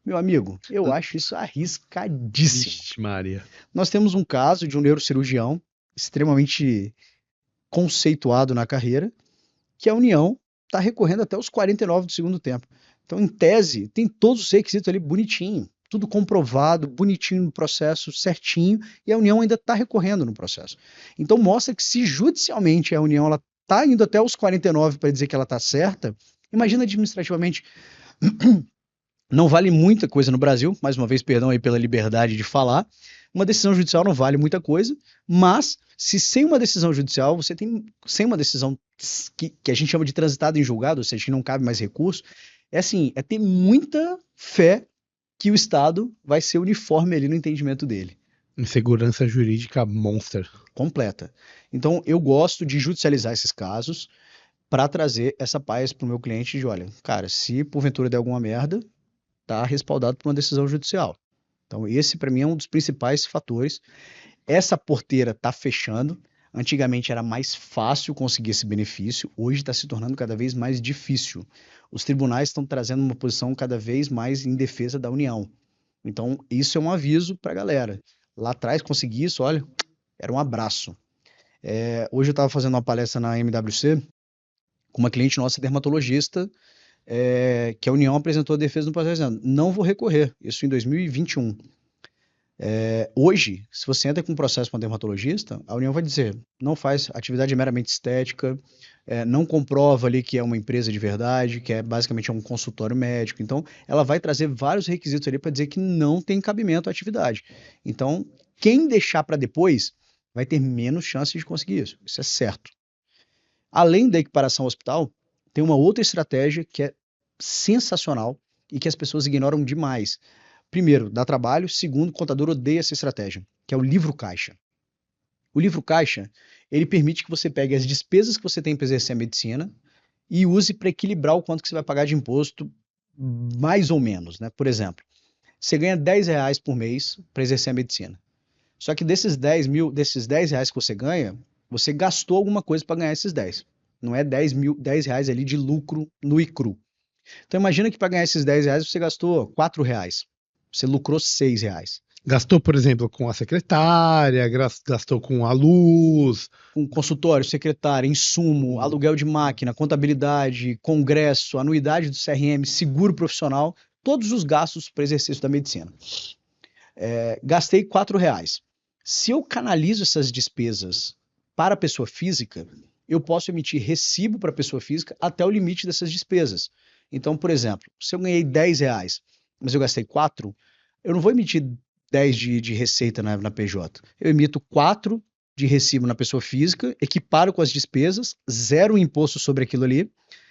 meu amigo, eu acho isso arriscadíssimo. Vixe, Maria. Nós temos um caso de um neurocirurgião extremamente conceituado na carreira, que a União está recorrendo até os 49 do segundo tempo. Então, em tese, tem todos os requisitos ali bonitinho, tudo comprovado, bonitinho no processo, certinho, e a União ainda está recorrendo no processo. Então, mostra que se judicialmente a União está indo até os 49 para dizer que ela está certa, imagina administrativamente. Não vale muita coisa no Brasil, mais uma vez, perdão aí pela liberdade de falar. Uma decisão judicial não vale muita coisa, mas se sem uma decisão judicial, você tem sem uma decisão que a gente chama de transitada em julgado, ou seja, que não cabe mais recurso, é assim, é ter muita fé que o Estado vai ser uniforme ali no entendimento dele. Insegurança jurídica monster. Completa. Então, eu gosto de judicializar esses casos para trazer essa paz para o meu cliente de, olha, cara, se porventura der alguma merda, tá respaldado por uma decisão judicial. Então, esse para mim é um dos principais fatores. Essa porteira está fechando. Antigamente era mais fácil conseguir esse benefício, hoje está se tornando cada vez mais difícil. Os tribunais estão trazendo uma posição cada vez mais em defesa da União. Então, isso é um aviso para a galera. Lá atrás, conseguir isso, olha, era um abraço. Hoje eu estava fazendo uma palestra na MWC com uma cliente nossa dermatologista, que a União apresentou a defesa no processo dizendo, não vou recorrer, isso em 2021. Hoje, se você entra com um processo com um dermatologista, a União vai dizer, não faz atividade meramente estética, não comprova ali que é uma empresa de verdade, que basicamente é um consultório médico. Então, ela vai trazer vários requisitos ali para dizer que não tem cabimento à atividade. Então, quem deixar para depois vai ter menos chance de conseguir isso. Isso é certo. Além da equiparação ao hospital, tem uma outra estratégia que é sensacional e que as pessoas ignoram demais. Primeiro, dá trabalho. Segundo, o contador odeia essa estratégia, que é o livro caixa. O livro caixa, ele permite que você pegue as despesas que você tem para exercer a medicina e use para equilibrar o quanto que você vai pagar de imposto, mais ou menos, né? Por exemplo, você ganha R$ 10 por mês para exercer a medicina. Só que desses R$ 10 que você ganha, você gastou alguma coisa para ganhar esses 10. Não é R$ 10 ali de lucro no e cru. Então imagina que para ganhar esses R$ 10 você gastou R$ 4. Você lucrou R$ 6. Gastou, por exemplo, com a secretária, gastou com a luz. Com consultório, secretária, insumo, aluguel de máquina, contabilidade, congresso, anuidade do CRM, seguro profissional, todos os gastos para exercício da medicina. Gastei R$ 4. Se eu canalizo essas despesas para a pessoa física, eu posso emitir recibo para a pessoa física até o limite dessas despesas. Então, por exemplo, se eu ganhei R$ 10, mas eu gastei 4, eu não vou emitir 10 de receita na PJ. Eu emito 4 de recibo na pessoa física, equiparo com as despesas, zero imposto sobre aquilo ali,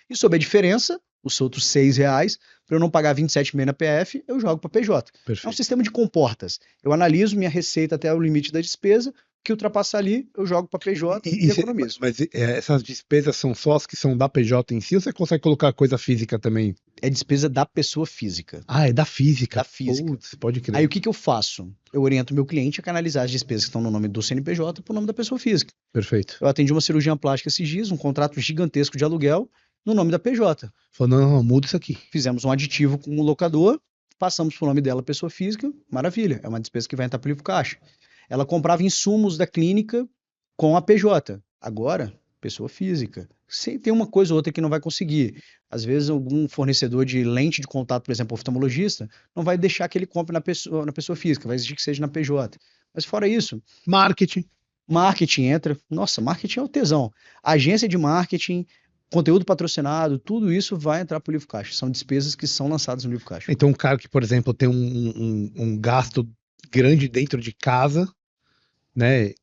e sobre a diferença, os outros R$ 6, para eu não pagar 27,5 na PF, eu jogo para PJ. É um Perfeito. sistema de comportas. Eu analiso minha receita até o limite da despesa, que ultrapassar ali, eu jogo para PJ e economizo. Mas essas despesas são só as que são da PJ em si, ou você consegue colocar coisa física também? É despesa da pessoa física. Ah, é da física. Da física. Putz, pode crer. Aí o que eu faço? Eu oriento meu cliente a canalizar as despesas que estão no nome do CNPJ para o nome da pessoa física. Perfeito. Eu atendi uma cirurgia plástica esses dias, um contrato gigantesco de aluguel no nome da PJ. Falou, não, muda isso aqui. Fizemos um aditivo com o locador, passamos para o nome dela, pessoa física, maravilha, é uma despesa que vai entrar para o livro caixa. Ela comprava insumos da clínica com a PJ, agora, pessoa física. Tem uma coisa ou outra que não vai conseguir. Às vezes, algum fornecedor de lente de contato, por exemplo, oftalmologista, não vai deixar que ele compre na pessoa física, vai exigir que seja na PJ. Mas fora isso, marketing entra. Nossa, marketing é o tesão. Agência de marketing, conteúdo patrocinado, tudo isso vai entrar para o livro caixa. São despesas que são lançadas no livro caixa. Então, um cara que, por exemplo, tem um gasto grande dentro de casa, né?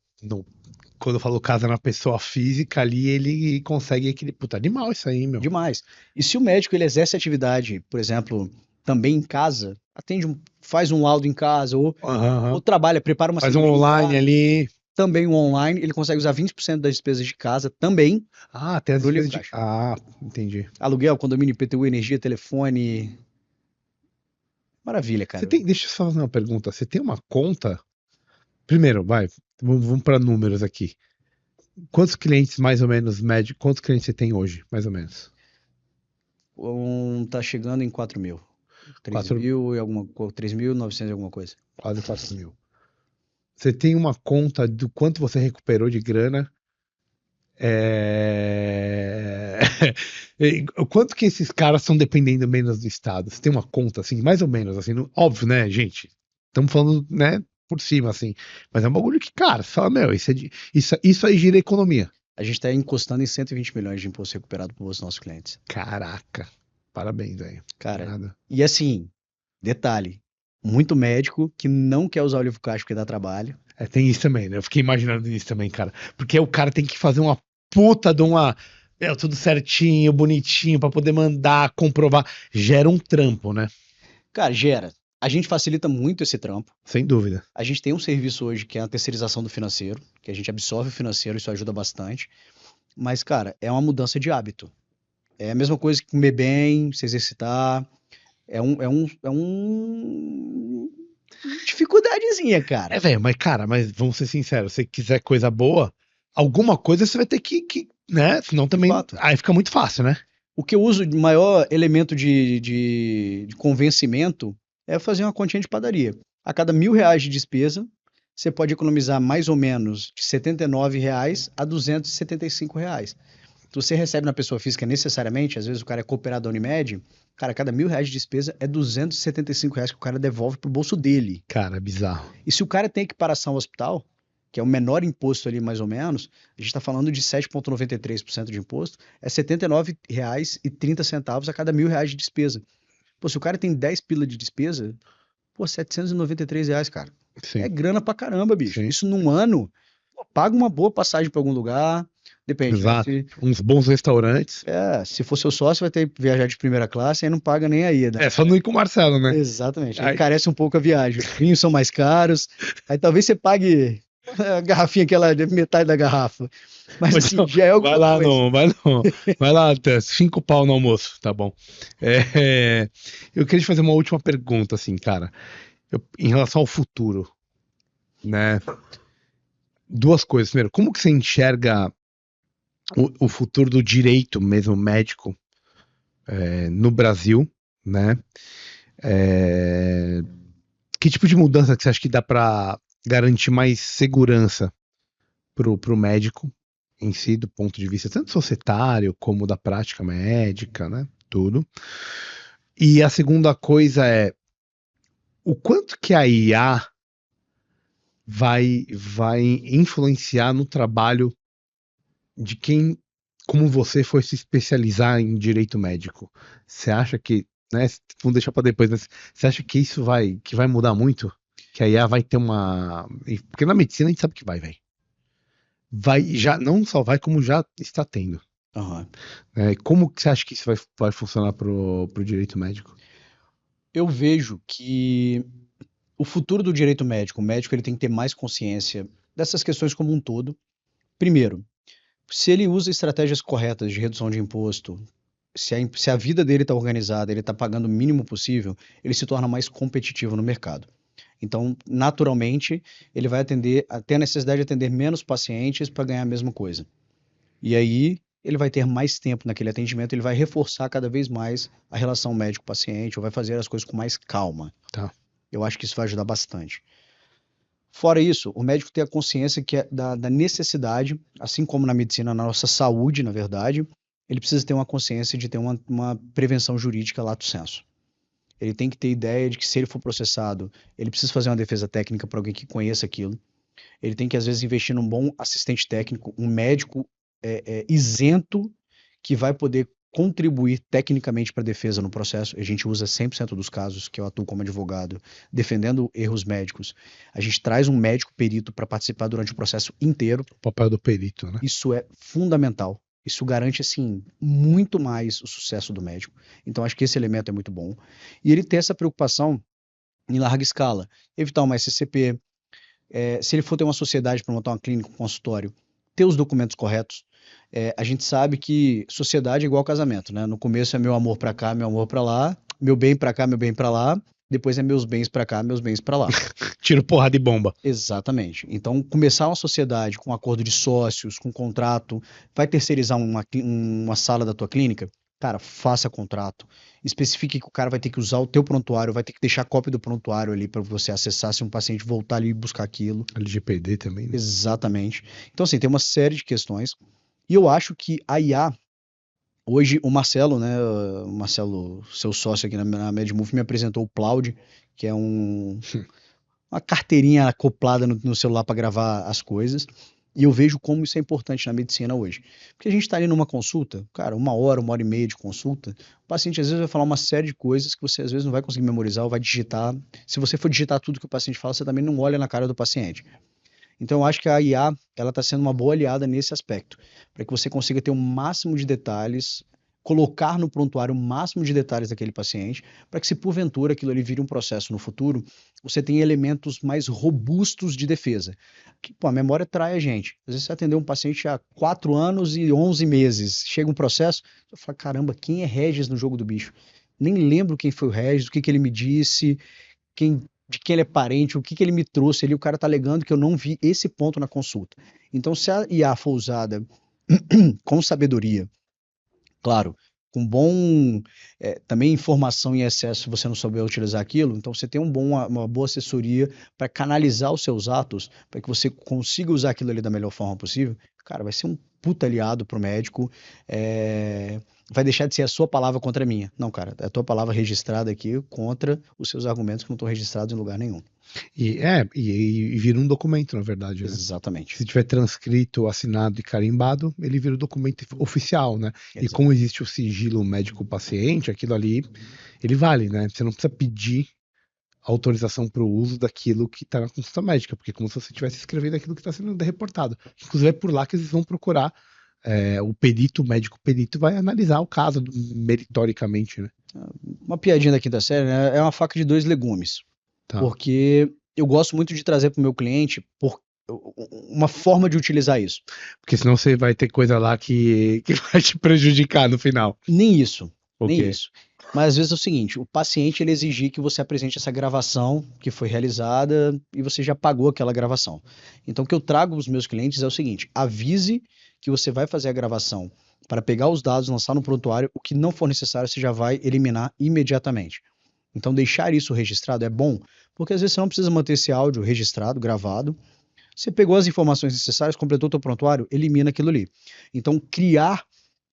Quando eu falo casa na pessoa física ali, ele consegue equilibrar. Puta, animal isso aí, meu. Demais. E se o médico ele exerce atividade, por exemplo, também em casa, faz um laudo em casa, ou trabalha, prepara uma faz um cirurgia em online casa, ali. também um online, ele consegue usar 20% das despesas de casa também. Tem as despesas de... entendi. Aluguel, condomínio, IPTU, energia, telefone. Maravilha, cara. Deixa eu só fazer uma pergunta. Você tem uma conta? Primeiro, vamos para números aqui. Quantos clientes, mais ou menos, médio, quantos clientes você tem hoje, mais ou menos? Tá chegando em 4 mil. 3.000 e alguma coisa, 3.900 e alguma coisa. Quase 4 mil. Você tem uma conta do quanto você recuperou de grana? O quanto que esses caras estão dependendo menos do Estado? Você tem uma conta, assim, mais ou menos, assim, óbvio, né, gente? Estamos falando, né, por cima, assim. Mas é um bagulho que, cara, você fala, meu, isso aí gira a economia. A gente está encostando em 120 milhões de imposto recuperado por nossos clientes. Caraca, parabéns, velho. Cara, e assim, detalhe, muito médico que não quer usar o livro caixa porque dá trabalho. Tem isso também, né? Eu fiquei imaginando isso também, cara. Porque o cara tem que fazer uma puta de uma... tudo certinho, bonitinho, pra poder mandar, comprovar. Gera um trampo, né? Cara, gera. A gente facilita muito esse trampo. Sem dúvida. A gente tem um serviço hoje que é a terceirização do financeiro, que a gente absorve o financeiro, isso ajuda bastante. Mas, cara, é uma mudança de hábito. É a mesma coisa que comer bem, se exercitar. É um dificuldadezinha, cara. Velho, mas vamos ser sinceros, se quiser coisa boa, alguma coisa você vai ter que né? Senão também, aí fica muito fácil, né? O que eu uso de maior elemento de convencimento é fazer uma continha de padaria. A cada R$ 1.000 de despesa, você pode economizar mais ou menos de R$ 79 a R$ 275. Se você recebe na pessoa física necessariamente, às vezes o cara é cooperado da Unimed, cara, cada R$ 1.000 de despesa é R$ 275 que o cara devolve pro bolso dele. Cara, é bizarro. E se o cara tem equiparação ao hospital, que é o menor imposto ali mais ou menos, a gente está falando de 7,93% de imposto, é R$ 79,30 a cada R$ 1.000 de despesa. Pô, se o cara tem 10 pila de despesa, pô, R$ 793, cara. Sim. É grana pra caramba, bicho. Sim. Isso num ano, pô, paga uma boa passagem pra algum lugar, depende. Exato. Uns bons restaurantes. Se for seu sócio, vai ter que viajar de primeira classe, aí não paga nem a ida. Só não ir com o Marcelo, né? Exatamente. Aí encarece um pouco a viagem. Os vinhos são mais caros, aí talvez você pague a garrafinha, aquela metade da garrafa. Mas assim, já é alguma coisa. Vai lá, até 5 pau no almoço, tá bom. Eu queria te fazer uma última pergunta, assim, cara. Em relação ao futuro, né? Duas coisas. Primeiro, como que você enxerga o futuro do direito mesmo médico no Brasil, né? Que tipo de mudança que você acha que dá para garantir mais segurança pro médico em si, do ponto de vista tanto societário como da prática médica, né? Tudo. E a segunda coisa é o quanto que a IA vai influenciar no trabalho de quem, como você, foi se especializar em direito médico. Você acha que, né? Vamos deixar para depois, mas você acha que isso vai mudar muito? Que a IA vai ter uma. Porque na medicina a gente sabe que vai, velho. Vai, já, não só vai, como já está tendo. Aham. Como que você acha que isso vai funcionar pro direito médico? Eu vejo que o futuro do direito médico, o médico ele tem que ter mais consciência dessas questões como um todo. Primeiro, se ele usa estratégias corretas de redução de imposto, se a vida dele está organizada, ele está pagando o mínimo possível, ele se torna mais competitivo no mercado. Então, naturalmente, ele vai ter a necessidade de atender menos pacientes para ganhar a mesma coisa. E aí, ele vai ter mais tempo naquele atendimento, ele vai reforçar cada vez mais a relação médico-paciente, ou vai fazer as coisas com mais calma. Tá. Eu acho que isso vai ajudar bastante. Fora isso, o médico tem a consciência da necessidade, assim como na medicina, na nossa saúde, na verdade, ele precisa ter uma consciência de ter uma prevenção jurídica lato sensu. Ele tem que ter ideia de que se ele for processado, ele precisa fazer uma defesa técnica para alguém que conheça aquilo. Ele tem que, às vezes, investir num bom assistente técnico, um médico isento que vai poder contribuir tecnicamente para a defesa no processo. A gente usa 100% dos casos que eu atuo como advogado defendendo erros médicos. A gente traz um médico perito para participar durante o processo inteiro. O papel do perito, né? Isso é fundamental. Isso garante, assim, muito mais o sucesso do médico. Então, acho que esse elemento é muito bom. E ele tem essa preocupação em larga escala. Evitar uma SCP. Se ele for ter uma sociedade para montar uma clínica, um consultório, ter os documentos corretos. A gente sabe que sociedade é igual casamento, né? No começo é meu amor para cá, meu amor para lá, meu bem para cá, meu bem para lá, depois é meus bens para cá, meus bens para lá. Tiro porrada de bomba. Exatamente. Então, começar uma sociedade com acordo de sócios, com contrato, vai terceirizar uma sala da tua clínica? Cara, faça contrato. Especifique que o cara vai ter que usar o teu prontuário, vai ter que deixar cópia do prontuário ali para você acessar se um paciente voltar ali e buscar aquilo. LGPD também, né? Exatamente. Então, assim, tem uma série de questões. E eu acho que a IA, hoje o Marcelo, né, o Marcelo, seu sócio aqui na MedMove, me apresentou o Cloud, que é uma carteirinha acoplada no celular para gravar as coisas. E eu vejo como isso é importante na medicina hoje. Porque a gente está ali numa consulta, cara, 1 hora e meia de consulta, o paciente às vezes vai falar uma série de coisas que você às vezes não vai conseguir memorizar ou vai digitar. Se você for digitar tudo que o paciente fala, você também não olha na cara do paciente. Então, eu acho que a IA ela está sendo uma boa aliada nesse aspecto, para que você consiga ter o máximo de detalhes, colocar no prontuário o máximo de detalhes daquele paciente, para que se porventura aquilo ali vire um processo no futuro, você tenha elementos mais robustos de defesa. Que, pô, a memória trai a gente. Às vezes você atendeu um paciente há 4 anos e 11 meses, chega um processo, você fala, caramba, quem é Regis no jogo do bicho? Nem lembro quem foi o Regis, o que ele me disse, de quem ele é parente, o que ele me trouxe ali, o cara tá alegando que eu não vi esse ponto na consulta. Então, se a IA for usada com sabedoria, claro, com também informação em excesso, se você não souber utilizar aquilo, então você tem uma boa assessoria para canalizar os seus atos, para que você consiga usar aquilo ali da melhor forma possível, cara, vai ser um puta aliado pro médico, vai deixar de ser a sua palavra contra a minha. Não, cara, é a tua palavra registrada aqui contra os seus argumentos que não estão registrados em lugar nenhum. E vira um documento, na verdade, né? Exatamente. Se tiver transcrito, assinado e carimbado, ele vira o documento oficial, né? E Exato. como existe o sigilo médico-paciente, aquilo ali, ele vale, né? Você não precisa pedir autorização para o uso daquilo que está na consulta médica, porque é como se você estivesse escrevendo aquilo que está sendo reportado. Inclusive é por lá que eles vão procurar o perito, o médico perito vai analisar o caso meritoricamente, né? Uma piadinha da quinta série, né? É uma faca de dois legumes. Tá. Porque eu gosto muito de trazer para o meu cliente uma forma de utilizar isso. Porque senão você vai ter coisa lá que vai te prejudicar no final. Nem isso, nem Ok. isso. Mas às vezes é o seguinte, o paciente ele exigir que você apresente essa gravação que foi realizada e você já pagou aquela gravação. Então o que eu trago para os meus clientes é o seguinte, avise que você vai fazer a gravação para pegar os dados, lançar no prontuário, o que não for necessário você já vai eliminar imediatamente. Então, deixar isso registrado é bom, porque às vezes você não precisa manter esse áudio registrado, gravado. Você pegou as informações necessárias, completou o teu prontuário, elimina aquilo ali. Então, criar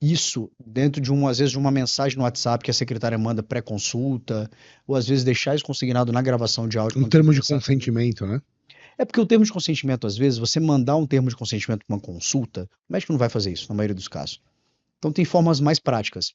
isso dentro de às vezes de uma mensagem no WhatsApp que a secretária manda pré-consulta, ou às vezes deixar isso consignado na gravação de áudio Um quando você termo de conversar com alguém. consentimento, né? É porque o termo de consentimento, às vezes, você mandar um termo de consentimento para uma consulta, o médico não vai fazer isso, na maioria dos casos. Então, tem formas mais práticas.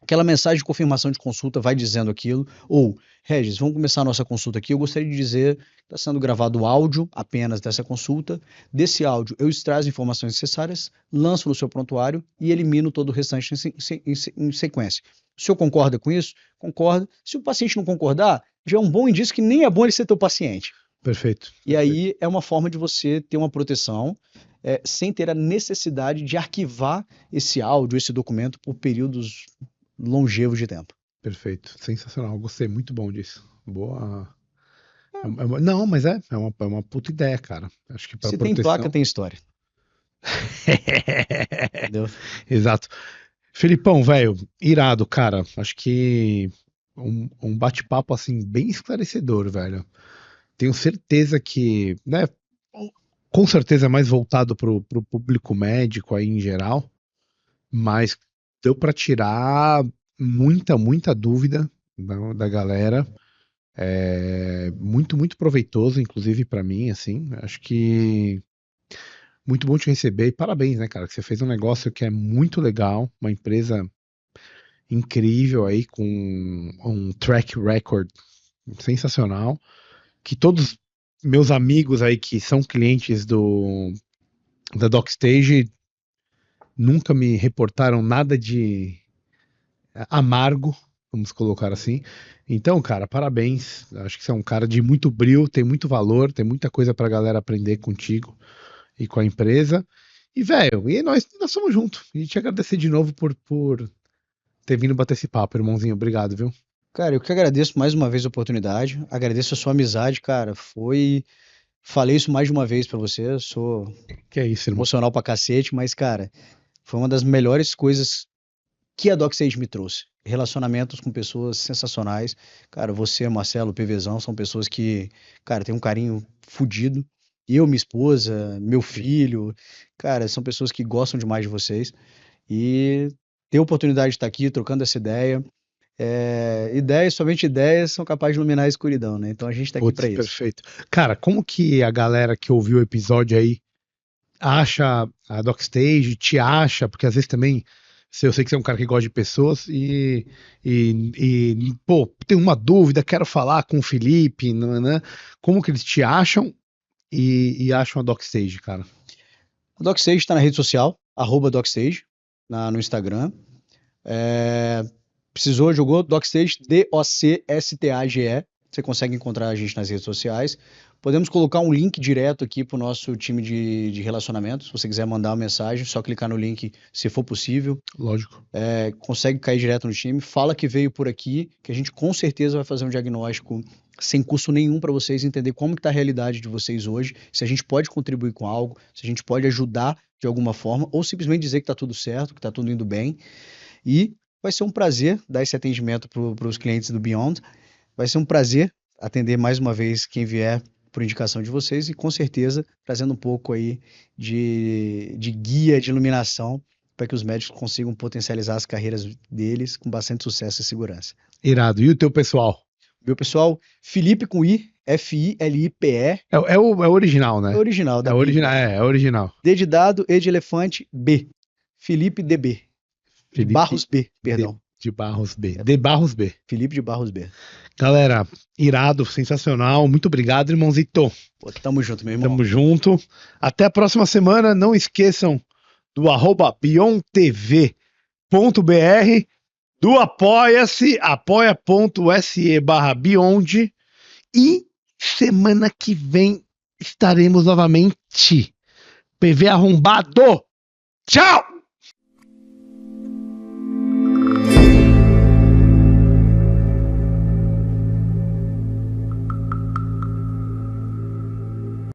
Aquela mensagem de confirmação de consulta vai dizendo aquilo, ou, Regis, vamos começar a nossa consulta aqui. Eu gostaria de dizer que está sendo gravado o áudio apenas dessa consulta. Desse áudio, eu extraio as informações necessárias, lanço no seu prontuário e elimino todo o restante em sequência. O senhor concorda com isso? Concorda. Se o paciente não concordar, já é um bom indício que nem é bom ele ser teu paciente. Perfeito. E aí é uma forma de você ter uma proteção sem ter a necessidade de arquivar esse áudio, esse documento por períodos longevos de tempo. Perfeito. Sensacional. Gostei muito bom disso. Boa. Não, mas é uma puta ideia, cara. Acho que para Se tem placa, proteção. tem história. Entendeu? Exato. Felipão, velho, irado, cara. Acho que um bate-papo assim bem esclarecedor, velho. Tenho certeza que, né, com certeza é mais voltado pro público médico aí em geral, mas deu para tirar muita dúvida da galera. Muito, muito proveitoso, inclusive para mim, assim. Acho que muito bom te receber e parabéns, né, cara, que você fez um negócio que é muito legal, uma empresa incrível aí com um track record sensacional, que todos meus amigos aí que são clientes da DocStage nunca me reportaram nada de amargo, vamos colocar assim. Então, cara, parabéns. Acho que você é um cara de muito brio, tem muito valor, tem muita coisa pra galera aprender contigo e com a empresa. E, velho, e nós somos juntos. E te agradecer de novo por ter vindo bater esse papo, irmãozinho. Obrigado, viu? Cara, eu que agradeço mais uma vez a oportunidade, agradeço a sua amizade, cara. Falei isso mais de uma vez pra você, eu sou Que é isso, irmão. emocional pra cacete, mas, cara, foi uma das melhores coisas que a DocSage me trouxe. Relacionamentos com pessoas sensacionais. Cara, você, Marcelo, PVzão, são pessoas que, cara, tem um carinho fudido. Eu, minha esposa, meu filho, cara, são pessoas que gostam demais de vocês. E ter a oportunidade de estar aqui trocando essa ideia. Ideias, somente ideias, são capazes de iluminar a escuridão, né? Então a gente tá aqui Putz, pra isso. perfeito. Cara, como que a galera que ouviu o episódio aí acha a DocStage, te acha, porque às vezes também eu sei que você é um cara que gosta de pessoas pô, tem uma dúvida, quero falar com o Felipe, né? Como que eles te acham e acham a DocStage, cara? A DocStage está na rede social, @DocStage, no Instagram. Precisou, jogou DocStage, DOCSTAGE. Você consegue encontrar a gente nas redes sociais. Podemos colocar um link direto aqui para o nosso time de relacionamento. Se você quiser mandar uma mensagem, só clicar no link se for possível. Lógico. Consegue cair direto no time. Fala que veio por aqui, que a gente com certeza vai fazer um diagnóstico sem custo nenhum para vocês entender como está a realidade de vocês hoje, se a gente pode contribuir com algo, se a gente pode ajudar de alguma forma, ou simplesmente dizer que está tudo certo, que está tudo indo bem. E vai ser um prazer dar esse atendimento para os clientes do Beyond. Vai ser um prazer atender mais uma vez quem vier por indicação de vocês e com certeza trazendo um pouco aí de guia, de iluminação para que os médicos consigam potencializar as carreiras deles com bastante sucesso e segurança. Irado. E o teu pessoal? Meu pessoal, Felipe com I, Filipe. É o original, né? É original, da Bíblia. É original. D de dado, E de elefante, B. Felipe DB. De Felipe Barros B, perdão. De Barros B. De Barros B. Felipe de Barros B. Galera, irado, sensacional. Muito obrigado, irmãozito. Pô, tamo junto, meu irmão. Tamo junto. Até a próxima semana. Não esqueçam do @BeyondTV.br, do Apoia-se, apoia.se/Beyond. E semana que vem estaremos novamente. PV arrombado. Tchau!